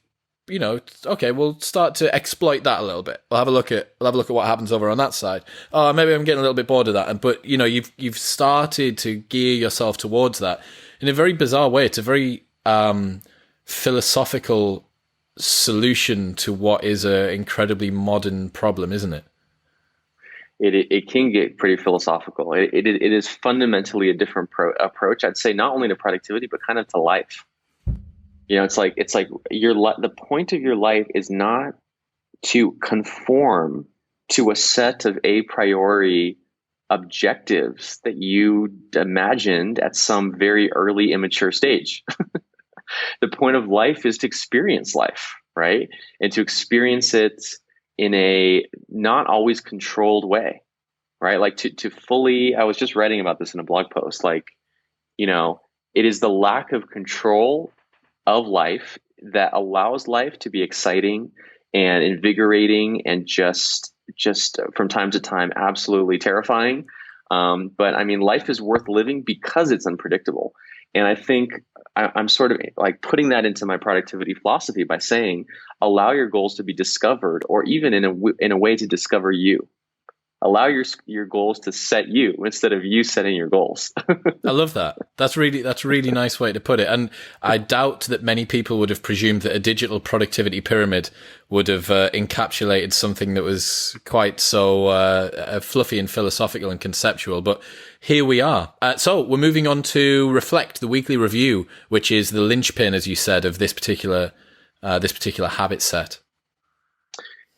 okay, we'll start to exploit that a little bit. We'll have a look at what happens over on that side. Oh, maybe I'm getting a little bit bored of that. But you've started to gear yourself towards that in a very bizarre way. It's a very philosophical solution to what is an incredibly modern problem, isn't it? It can get pretty philosophical. It is fundamentally a different approach, I'd say, not only to productivity, but kind of to life. It's like the point of your life is not to conform to a set of a priori objectives that you imagined at some very early immature stage. The point of life is to experience life, right? And to experience it in a not always controlled way, right? Like to fully, I was just writing about this in a blog post, it is the lack of control of life that allows life to be exciting and invigorating and just from time to time absolutely terrifying. But I mean, life is worth living because it's unpredictable. And I think I'm sort of like putting that into my productivity philosophy by saying, allow your goals to be discovered, or even in a way to discover you. Allow your goals to set you instead of you setting your goals. I love that. That's a really nice way to put it. And I doubt that many people would have presumed that a digital productivity pyramid would have encapsulated something that was quite so fluffy and philosophical and conceptual. But here we are. So we're moving on to Reflect, the weekly review, which is the linchpin, as you said, of this particular habit set.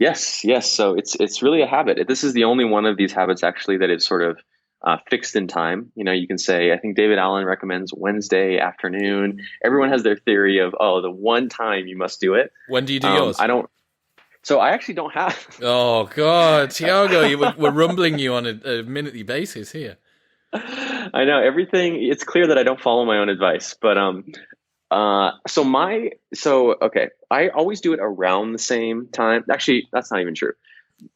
Yes. So it's really a habit. This is the only one of these habits actually that is sort of fixed in time. You can say, I think David Allen recommends Wednesday afternoon. Everyone has their theory of, the one time you must do it. When do you do yours? So I actually don't have. Oh God, Tiago, we're rumbling you on a minutely basis here. I know everything. It's clear that I don't follow my own advice, but okay. I always do it around the same time. Actually, that's not even true.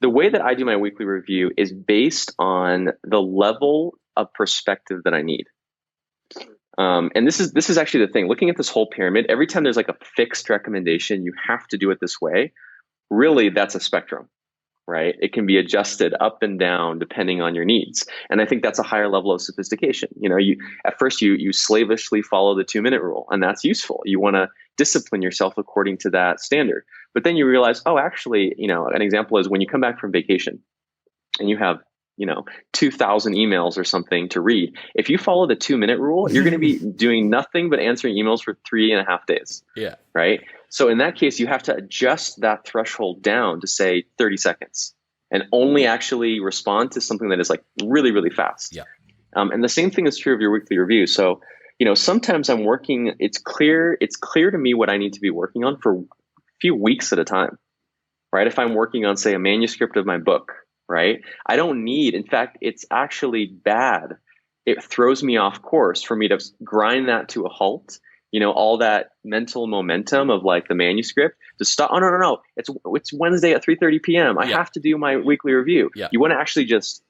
The way that I do my weekly review is based on the level of perspective that I need. And this is actually the thing. Looking at this whole pyramid, every time there's like a fixed recommendation, you have to do it this way. Really, that's a spectrum, right? It can be adjusted up and down depending on your needs. And I think that's a higher level of sophistication. At first you slavishly follow the 2-minute rule, and that's useful. You want to discipline yourself according to that standard. But then you realize, actually, an example is when you come back from vacation and you have, 2,000 emails or something to read. If you follow the 2-minute rule, you're going to be doing nothing but answering emails for 3.5 days. Yeah. Right. So in that case, you have to adjust that threshold down to say 30 seconds and only actually respond to something that is like really, really fast. Yeah. And the same thing is true of your weekly review. So, sometimes I'm working, it's clear to me what I need to be working on for a few weeks at a time, right? If I'm working on, say, a manuscript of my book, right? I don't need, in fact, it's actually bad. It throws me off course for me to grind that to a halt. All that mental momentum of like the manuscript to stop. Oh, no. It's Wednesday at 3:30 p.m. I have to do my weekly review. Yeah. You want to actually just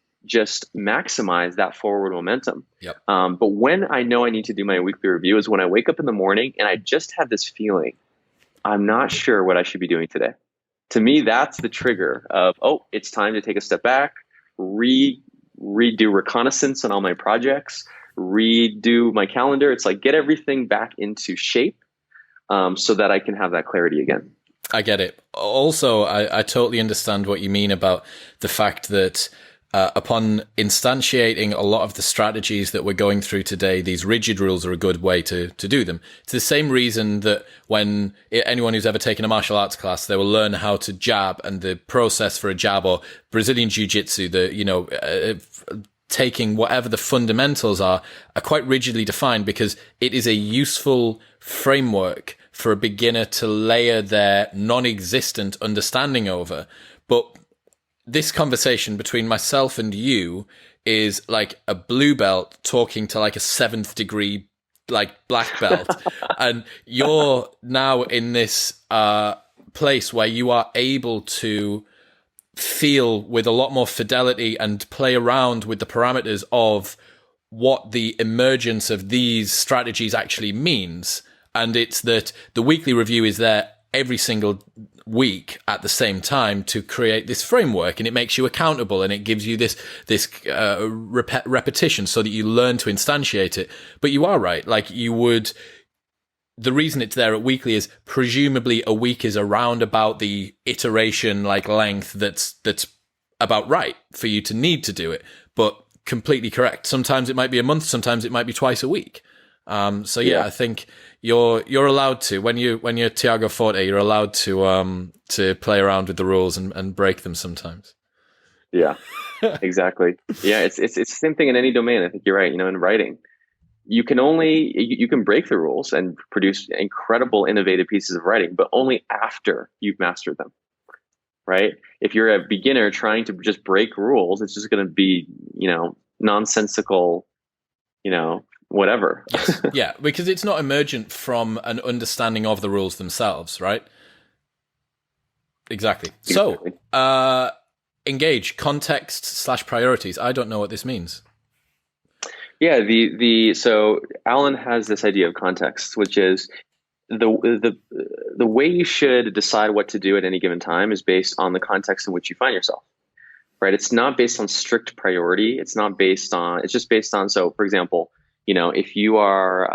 maximize that forward momentum. Yep. But when I know I need to do my weekly review is when I wake up in the morning and I just have this feeling, I'm not sure what I should be doing today. To me, that's the trigger of, it's time to take a step back, redo reconnaissance on all my projects, redo my calendar. It's like get everything back into shape so that I can have that clarity again. I get it. Also, I totally understand what you mean about the fact that upon instantiating a lot of the strategies that we're going through today, these rigid rules are a good way to do them. It's the same reason that when anyone who's ever taken a martial arts class, they will learn how to jab, and the process for a jab, or Brazilian jiu-jitsu, taking whatever the fundamentals are quite rigidly defined, because it is a useful framework for a beginner to layer their non-existent understanding over. But this conversation between myself and you is like a blue belt talking to like a 7th degree like black belt, and you're now in this place where you are able to feel with a lot more fidelity and play around with the parameters of what the emergence of these strategies actually means. And it's that the weekly review is there every single week at the same time to create this framework, and it makes you accountable, and it gives you this repetition so that you learn to instantiate it. But you are right, like the reason it's there at weekly is presumably a week is around about the iteration like length that's about right for you to need to do it. But completely correct. Sometimes it might be a month, sometimes it might be twice a week. So yeah, I think you're allowed to, when you're Tiago Forte, you're allowed to play around with the rules and break them sometimes. Yeah, exactly. Yeah, it's the same thing in any domain. I think you're right. In writing, you can break the rules and produce incredible, innovative pieces of writing, but only after you've mastered them. Right? If you're a beginner trying to just break rules, it's just going to be, nonsensical, whatever. Yes. Yeah, because it's not emergent from an understanding of the rules themselves, right? Exactly. So, engage, context / priorities. I don't know what this means. Yeah, so Alan has this idea of context, which is the way you should decide what to do at any given time is based on the context in which you find yourself, right? It's not based on strict priority. It's just based on, so for example, if you are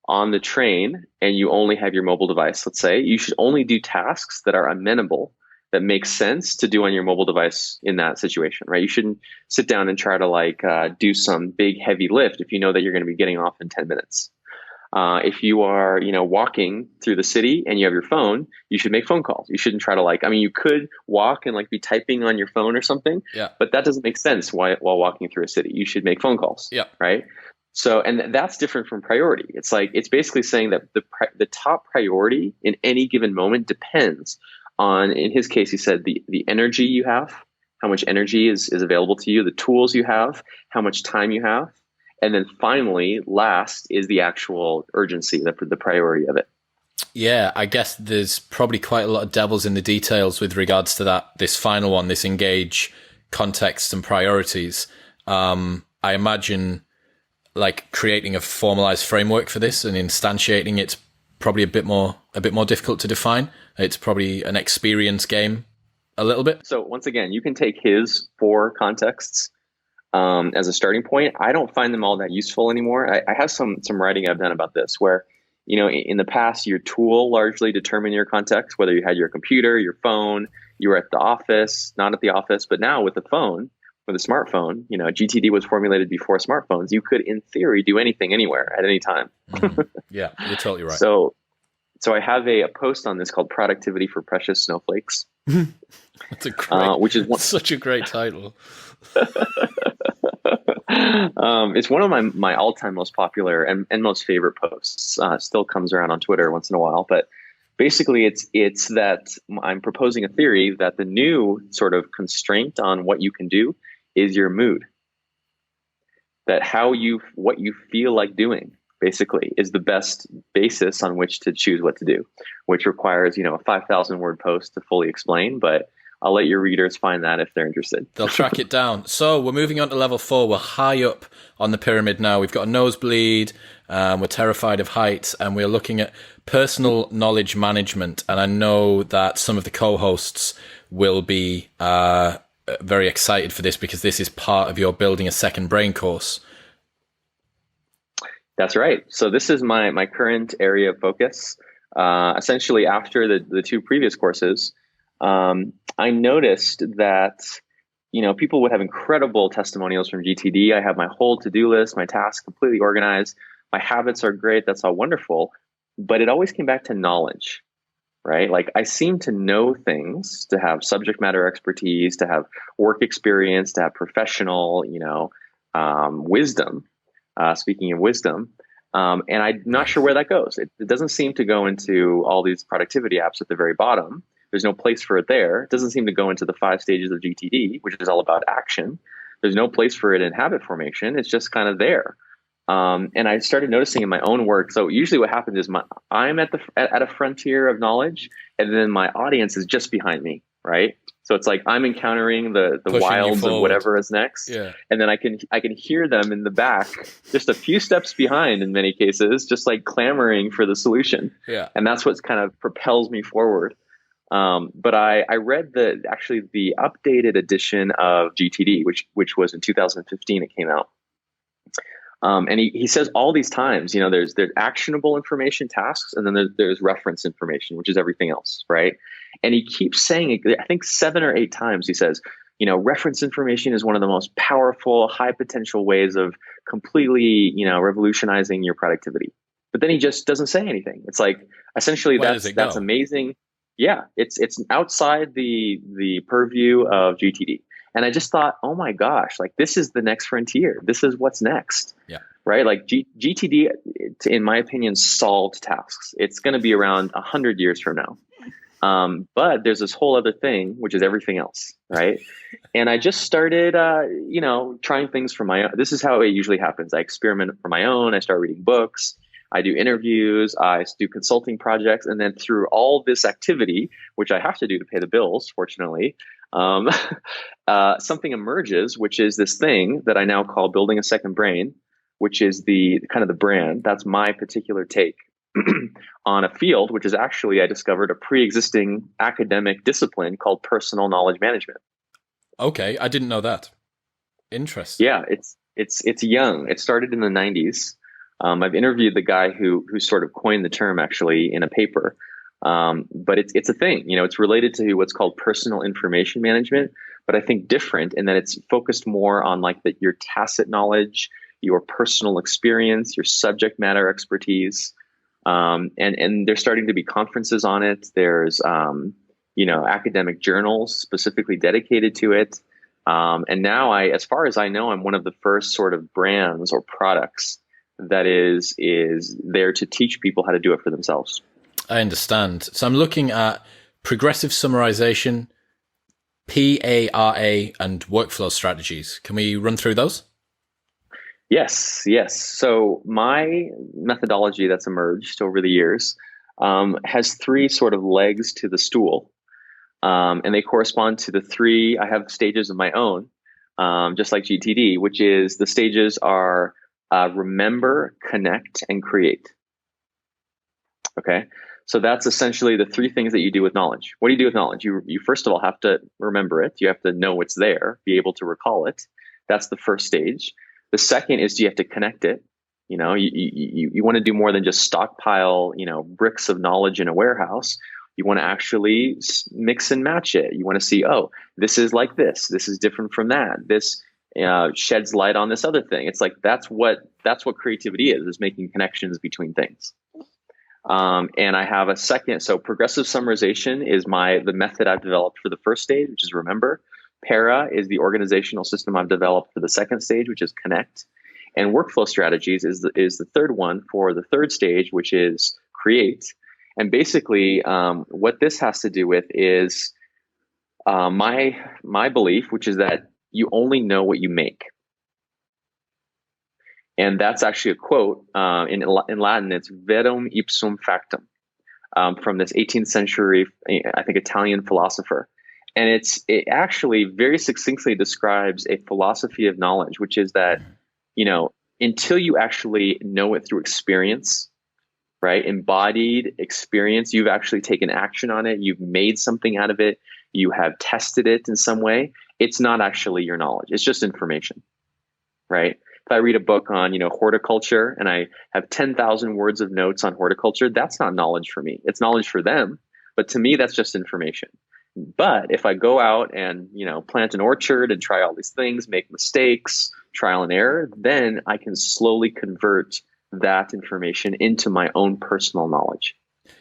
on the train and you only have your mobile device, let's say, you should only do tasks that are amenable, that make sense to do on your mobile device in that situation, right? You shouldn't sit down and try to do some big heavy lift if you know that you're going to be getting off in 10 minutes. If you are, walking through the city and you have your phone, you should make phone calls. You shouldn't try to you could walk and be typing on your phone or something, but that doesn't make sense while walking through a city. You should make phone calls, right? So, and that's different from priority. It's basically saying that the top priority in any given moment depends on, in his case, he said the energy you have, how much energy is available to you, the tools you have, how much time you have. And then finally, last is the actual urgency, the priority of it. Yeah, I guess there's probably quite a lot of devils in the details with regards to this final one, this engage, context and priorities. I imagine creating a formalized framework for this and instantiating it's probably a bit more difficult to define. It's probably an experience game a little bit. So once again, you can take his 4 contexts as a starting point. I don't find them all that useful anymore. I have some writing I've done about this where, in the past, your tool largely determined your context, whether you had your computer, your phone, you were at the office, not at the office. But now with the phone, with a smartphone, GTD was formulated before smartphones. You could, in theory, do anything anywhere at any time. Yeah, you're totally right. So I have a post on this called "Productivity for Precious Snowflakes." That's a great, such a great title. It's one of my all-time most popular and most favorite posts. Still comes around on Twitter once in a while, but basically it's that I'm proposing a theory that the new sort of constraint on what you can do is your mood. That what you feel like doing basically is the best basis on which to choose what to do, which requires, a 5,000 word post to fully explain, but I'll let your readers find that if they're interested. They'll track it down. So we're moving on to level 4. We're high up on the pyramid now. We've got a nosebleed. We're terrified of heights, and we're looking at personal knowledge management. And I know that some of the co-hosts will be very excited for this because this is part of your Building a Second Brain course. That's right. So this is my current area of focus. Essentially, after the 2 previous courses, I noticed that, people would have incredible testimonials from GTD. I have my whole to-do list, my tasks completely organized. My habits are great. That's all wonderful. But it always came back to knowledge, right? I seem to know things, to have subject matter expertise, to have work experience, to have professional, wisdom, speaking of wisdom. And I'm not sure where that goes. It doesn't seem to go into all these productivity apps at the very bottom. There's no place for it there. It doesn't seem to go into the 5 stages of GTD, which is all about action. There's no place for it in habit formation. It's just kind of there. And I started noticing in my own work. So usually what happens is I'm at a frontier of knowledge, and then my audience is just behind me, right? So it's like I'm encountering the Pushing you wilds of forward. whatever is next. Yeah. And then I can hear them in the back, just a few steps behind in many cases, just like clamoring for the solution. Yeah. And that's what kind of propels me forward. But I read the updated edition of GTD, which was in 2015. It came out. And he says all these times, there's actionable information tasks, and then there's reference information, which is everything else, right? And he keeps saying it, I think 7 or 8 times. He says, reference information is one of the most powerful, high potential ways of completely, revolutionizing your productivity. But then he just doesn't say anything. It's like essentially that's amazing. Yeah, it's outside the purview of GTD. And I just thought, oh my gosh, like this is the next frontier. This is what's next. Yeah. Right. Like GTD, in my opinion, solved tasks. It's going to be around 100 years from now. But there's this whole other thing, which is everything else. Right. And I just started, trying things for my own. This is how it usually happens. I experiment for my own. I start reading books. I do interviews, I do consulting projects, and then through all this activity, which I have to do to pay the bills, fortunately, something emerges, which is this thing that I now call building a second brain, which is the kind of the brand. That's my particular take on a field, which is actually, I discovered, a pre-existing academic discipline called personal knowledge management. Okay, I didn't know that. Interesting. Yeah, it's young. It started in the 90s. I've interviewed the guy who sort of coined the term actually in a paper. But it's a thing, it's related to what's called personal information management, but I think different in that it's focused more on like your tacit knowledge, your personal experience, your subject matter expertise. And there's starting to be conferences on it. There's, academic journals specifically dedicated to it. And now as far as I know, I'm one of the first sort of brands or products that is there to teach people how to do it for themselves. I understand. So I'm looking at progressive summarization, PARA, and workflow strategies. Can we run through those? Yes. So my methodology that's emerged over the years has 3 sort of legs to the stool. And they correspond to I have stages of my own, just like GTD, which is the stages are remember, connect, and create. Okay. So that's essentially the 3 things that you do with knowledge. What do you do with knowledge? You first of all have to remember it. You have to know it's there, be able to recall it. That's the first stage. The second is you have to connect it. You want to do more than just stockpile, bricks of knowledge in a warehouse. You want to actually mix and match it. You want to see, oh, this is like this. This is different from that. This sheds light on this other thing. It's like that's what creativity is making connections between things. And I have a second. So progressive summarization is the method I've developed for the first stage, which is remember. PARA is the organizational system I've developed for the second stage, which is connect. And workflow strategies is the third one for the third stage, which is create. And basically, what this has to do with is my belief, which is that you only know what you make. And that's actually a quote in Latin. It's verum ipsum factum from this 18th century, I think, Italian philosopher. And it actually very succinctly describes a philosophy of knowledge, which is that, until you actually know it through experience, right? Embodied experience, you've actually taken action on it. You've made something out of it. You have tested it in some way. It's not actually your knowledge. It's just information, right? If I read a book on, horticulture and I have 10,000 words of notes on horticulture, that's not knowledge for me. It's knowledge for them. But to me, that's just information. But if I go out and, plant an orchard and try all these things, make mistakes, trial and error, then I can slowly convert that information into my own personal knowledge.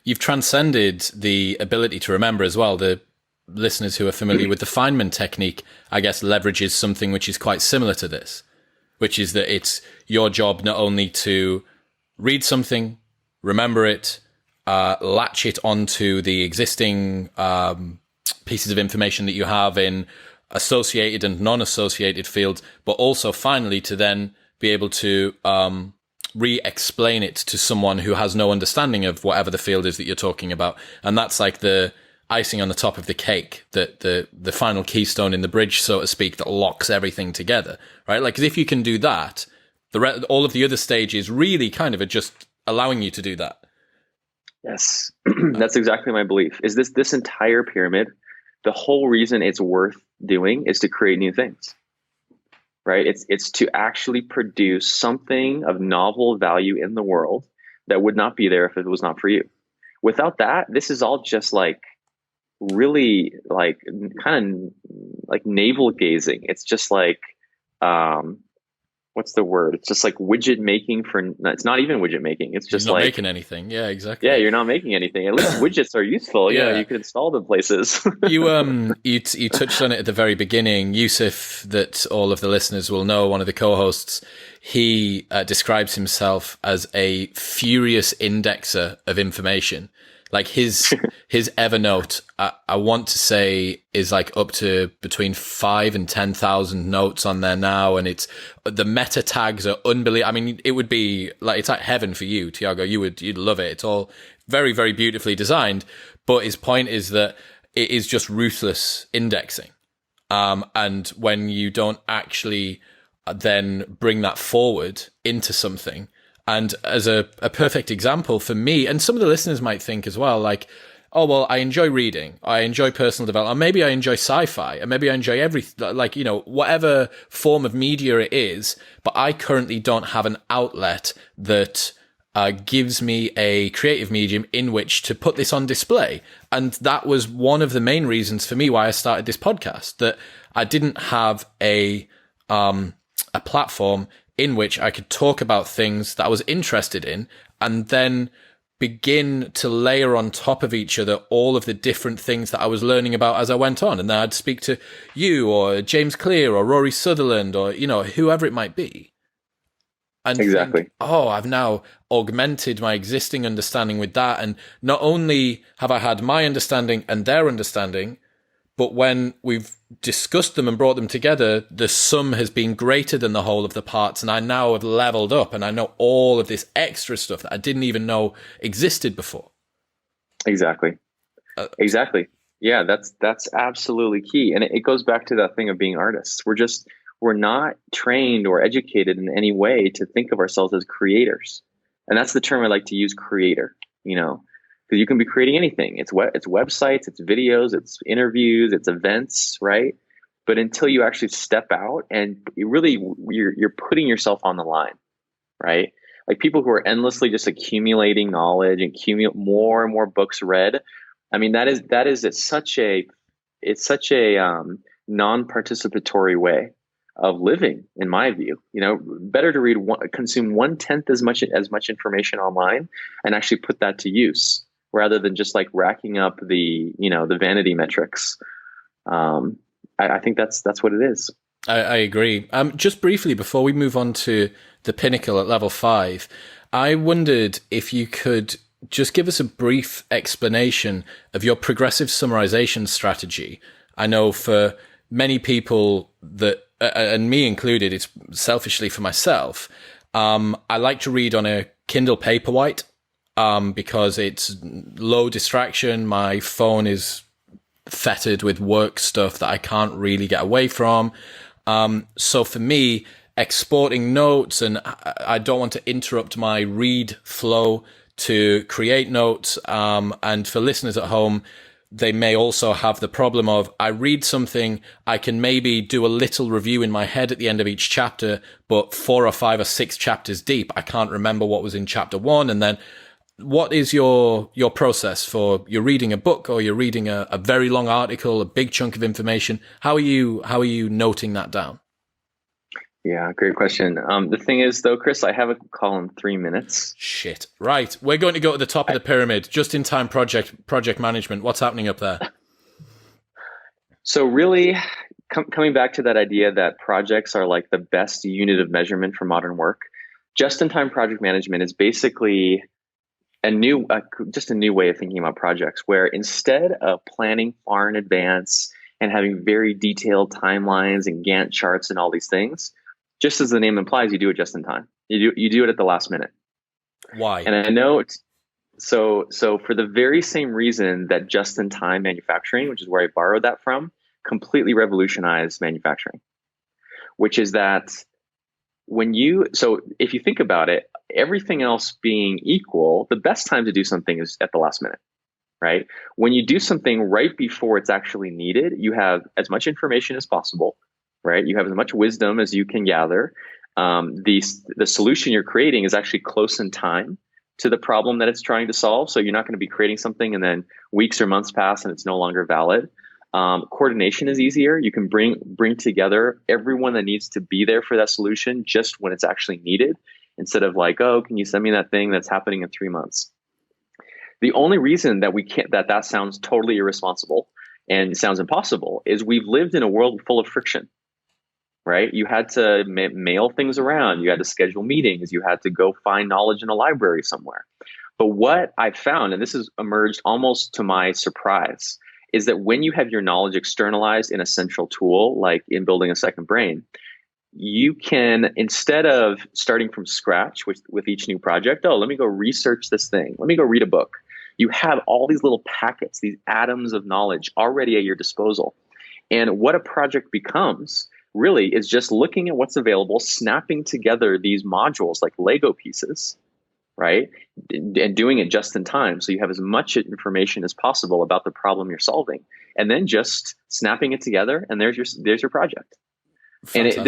You've transcended the ability to remember as well. The listeners who are familiar with the Feynman technique, I guess, leverages something which is quite similar to this, which is that it's your job not only to read something, remember it, latch it onto the existing pieces of information that you have in associated and non-associated fields, but also finally to then be able to re-explain it to someone who has no understanding of whatever the field is that you're talking about. And that's like the icing on the top of the cake, that the final keystone in the bridge, so to speak, that locks everything together, right? Like, 'cause if you can do that, all of the other stages really kind of are just allowing you to do that. Yes, that's exactly my belief. Is this entire pyramid, the whole reason it's worth doing is to create new things, right? It's to actually produce something of novel value in the world that would not be there if it was not for you. Without that, this is all just like really like kind of like navel gazing. It's just like what's the word? It's just like widget making for. It's not even widget making. It's just You're not like making anything. Yeah, exactly. yeah, you're not making anything. At least widgets are useful. Yeah. You know, you could install them places. You touched on it at the very beginning. Yusuf, that all of the listeners will know, one of the co-hosts, he describes himself as a furious indexer of information. Like his Evernote, I want to say, is like up to between 5,000 and 10,000 notes on there now, and it's the meta tags are unbelievable. I mean, it would be like, it's like heaven for you, Tiago. You'd love it. It's all very, very beautifully designed. But his point is that it is just ruthless indexing, and when you don't actually then bring that forward into something. And as a perfect example for me, and some of the listeners might think as well, like, oh, well, I enjoy reading, I enjoy personal development, or maybe I enjoy sci-fi, and maybe I enjoy like, you know, whatever form of media it is, but I currently don't have an outlet that gives me a creative medium in which to put this on display. And that was one of the main reasons for me why I started this podcast, that I didn't have a platform in which I could talk about things that I was interested in, and then begin to layer on top of each other all of the different things that I was learning about as I went on. And then I'd speak to you or James Clear or Rory Sutherland or, you know, whoever it might be. And exactly. think, oh, I've now augmented my existing understanding with that. And not only have I had my understanding and their understanding, but when we've discussed them and brought them together, the sum has been greater than the whole of the parts. And I now have leveled up and I know all of this extra stuff that I didn't even know existed before. Exactly. Exactly. Yeah, that's absolutely key. And it goes back to that thing of being artists. We're not trained or educated in any way to think of ourselves as creators. And that's the term I like to use, creator, you know. Because you can be creating anything. It's websites, it's videos, it's interviews, it's events, right? But until you actually step out and you're putting yourself on the line, right? Like people who are endlessly just accumulating knowledge and accumulate more and more books read. I mean, it's such a non-participatory way of living, in my view. You know, better to consume 1/10 as much information online and actually put that to use, rather than just like racking up the vanity metrics. I think that's what it is. I agree. Just briefly before we move on to the pinnacle at level 5, I wondered if you could just give us a brief explanation of your progressive summarization strategy. I know for many people that, and me included, it's selfishly for myself. I like to read on a Kindle Paperwhite. Because it's low distraction. My phone is fettered with work stuff that I can't really get away from. So for me, exporting notes, and I don't want to interrupt my read flow to create notes. And for listeners at home, they may also have the problem of, I read something, I can maybe do a little review in my head at the end of each chapter, but 4 or 5 or 6 chapters deep, I can't remember what was in chapter 1. And then what is your process for you're reading a book or you're reading a very long article, a big chunk of information? How are you noting that down? Yeah, great question. The thing is, though, Chris, I have a call in 3 minutes. Shit. Right. We're going to go to the top of the pyramid. Just-in-time project management. What's happening up there? So really, coming back to that idea that projects are like the best unit of measurement for modern work, just-in-time project management is basically a new way of thinking about projects, where instead of planning far in advance and having very detailed timelines and Gantt charts and all these things, just as the name implies, you do it just in time. You do it at the last minute. Why? And I know it's so for the very same reason that just-in-time manufacturing, which is where I borrowed that from, completely revolutionized manufacturing, which is that so if you think about it, everything else being equal, the best time to do something is at the last minute, right? When you do something right before it's actually needed, you have as much information as possible, right? You have as much wisdom as you can gather. The solution you're creating is actually close in time to the problem that it's trying to solve. So you're not going to be creating something and then weeks or months pass and it's no longer valid. Coordination is easier. You can bring together everyone that needs to be there for that solution just when it's actually needed, instead of like, oh, can you send me that thing that's happening in 3 months? The only reason that we can't that sounds totally irresponsible and sounds impossible is we've lived in a world full of friction, right? You had to mail things around, you had to schedule meetings, you had to go find knowledge in a library somewhere. But what I found, and this has emerged almost to my surprise, is that when you have your knowledge externalized in a central tool, like in building a second brain, you can, instead of starting from scratch with each new project, oh, let me go research this thing, let me go read a book. You have all these little packets, these atoms of knowledge already at your disposal. And what a project becomes really is just looking at what's available, snapping together these modules like Lego pieces, right? And doing it just in time. So you have as much information as possible about the problem you're solving, and then just snapping it together. And there's your project. Fantastic. And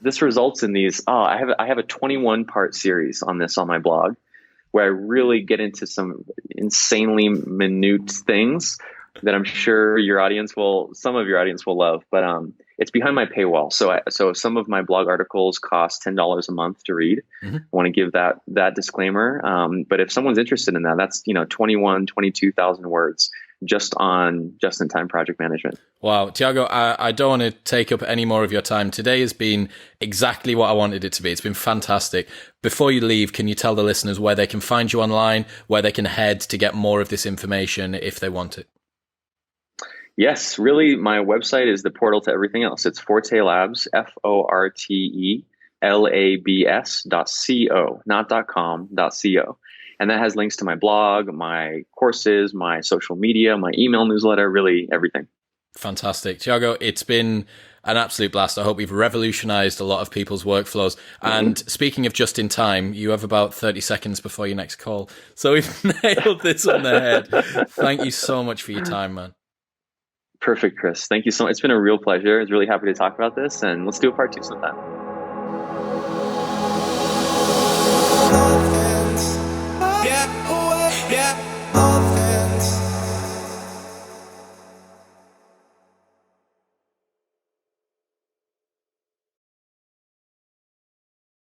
this results in these. Oh, I have a 21-part series on this on my blog, where I really get into some insanely minute things that I'm sure some of your audience will love. But it's behind my paywall. So some of my blog articles cost $10 a month to read. I want to give that disclaimer. But if someone's interested in that, that's 22,000 words just in time project management. Wow, Tiago, I don't want to take up any more of your time. Today has been exactly what I wanted it to be. It's been fantastic. Before you leave, can you tell the listeners where they can find you online, where they can head to get more of this information if they want it? Yes, really, my website is the portal to everything else. It's Forte Labs, ForteLabs.co, not .com, .co. And that has links to my blog, my courses, my social media, my email newsletter, really everything. Fantastic. Tiago, it's been an absolute blast. I hope we've revolutionized a lot of people's workflows. And speaking of just in time, you have about 30 seconds before your next call. So we've nailed this on the head. Thank you so much for your time, man. Perfect, Chris. Thank you so much. It's been a real pleasure. I was really happy to talk about this, and let's do a part 2 sometime.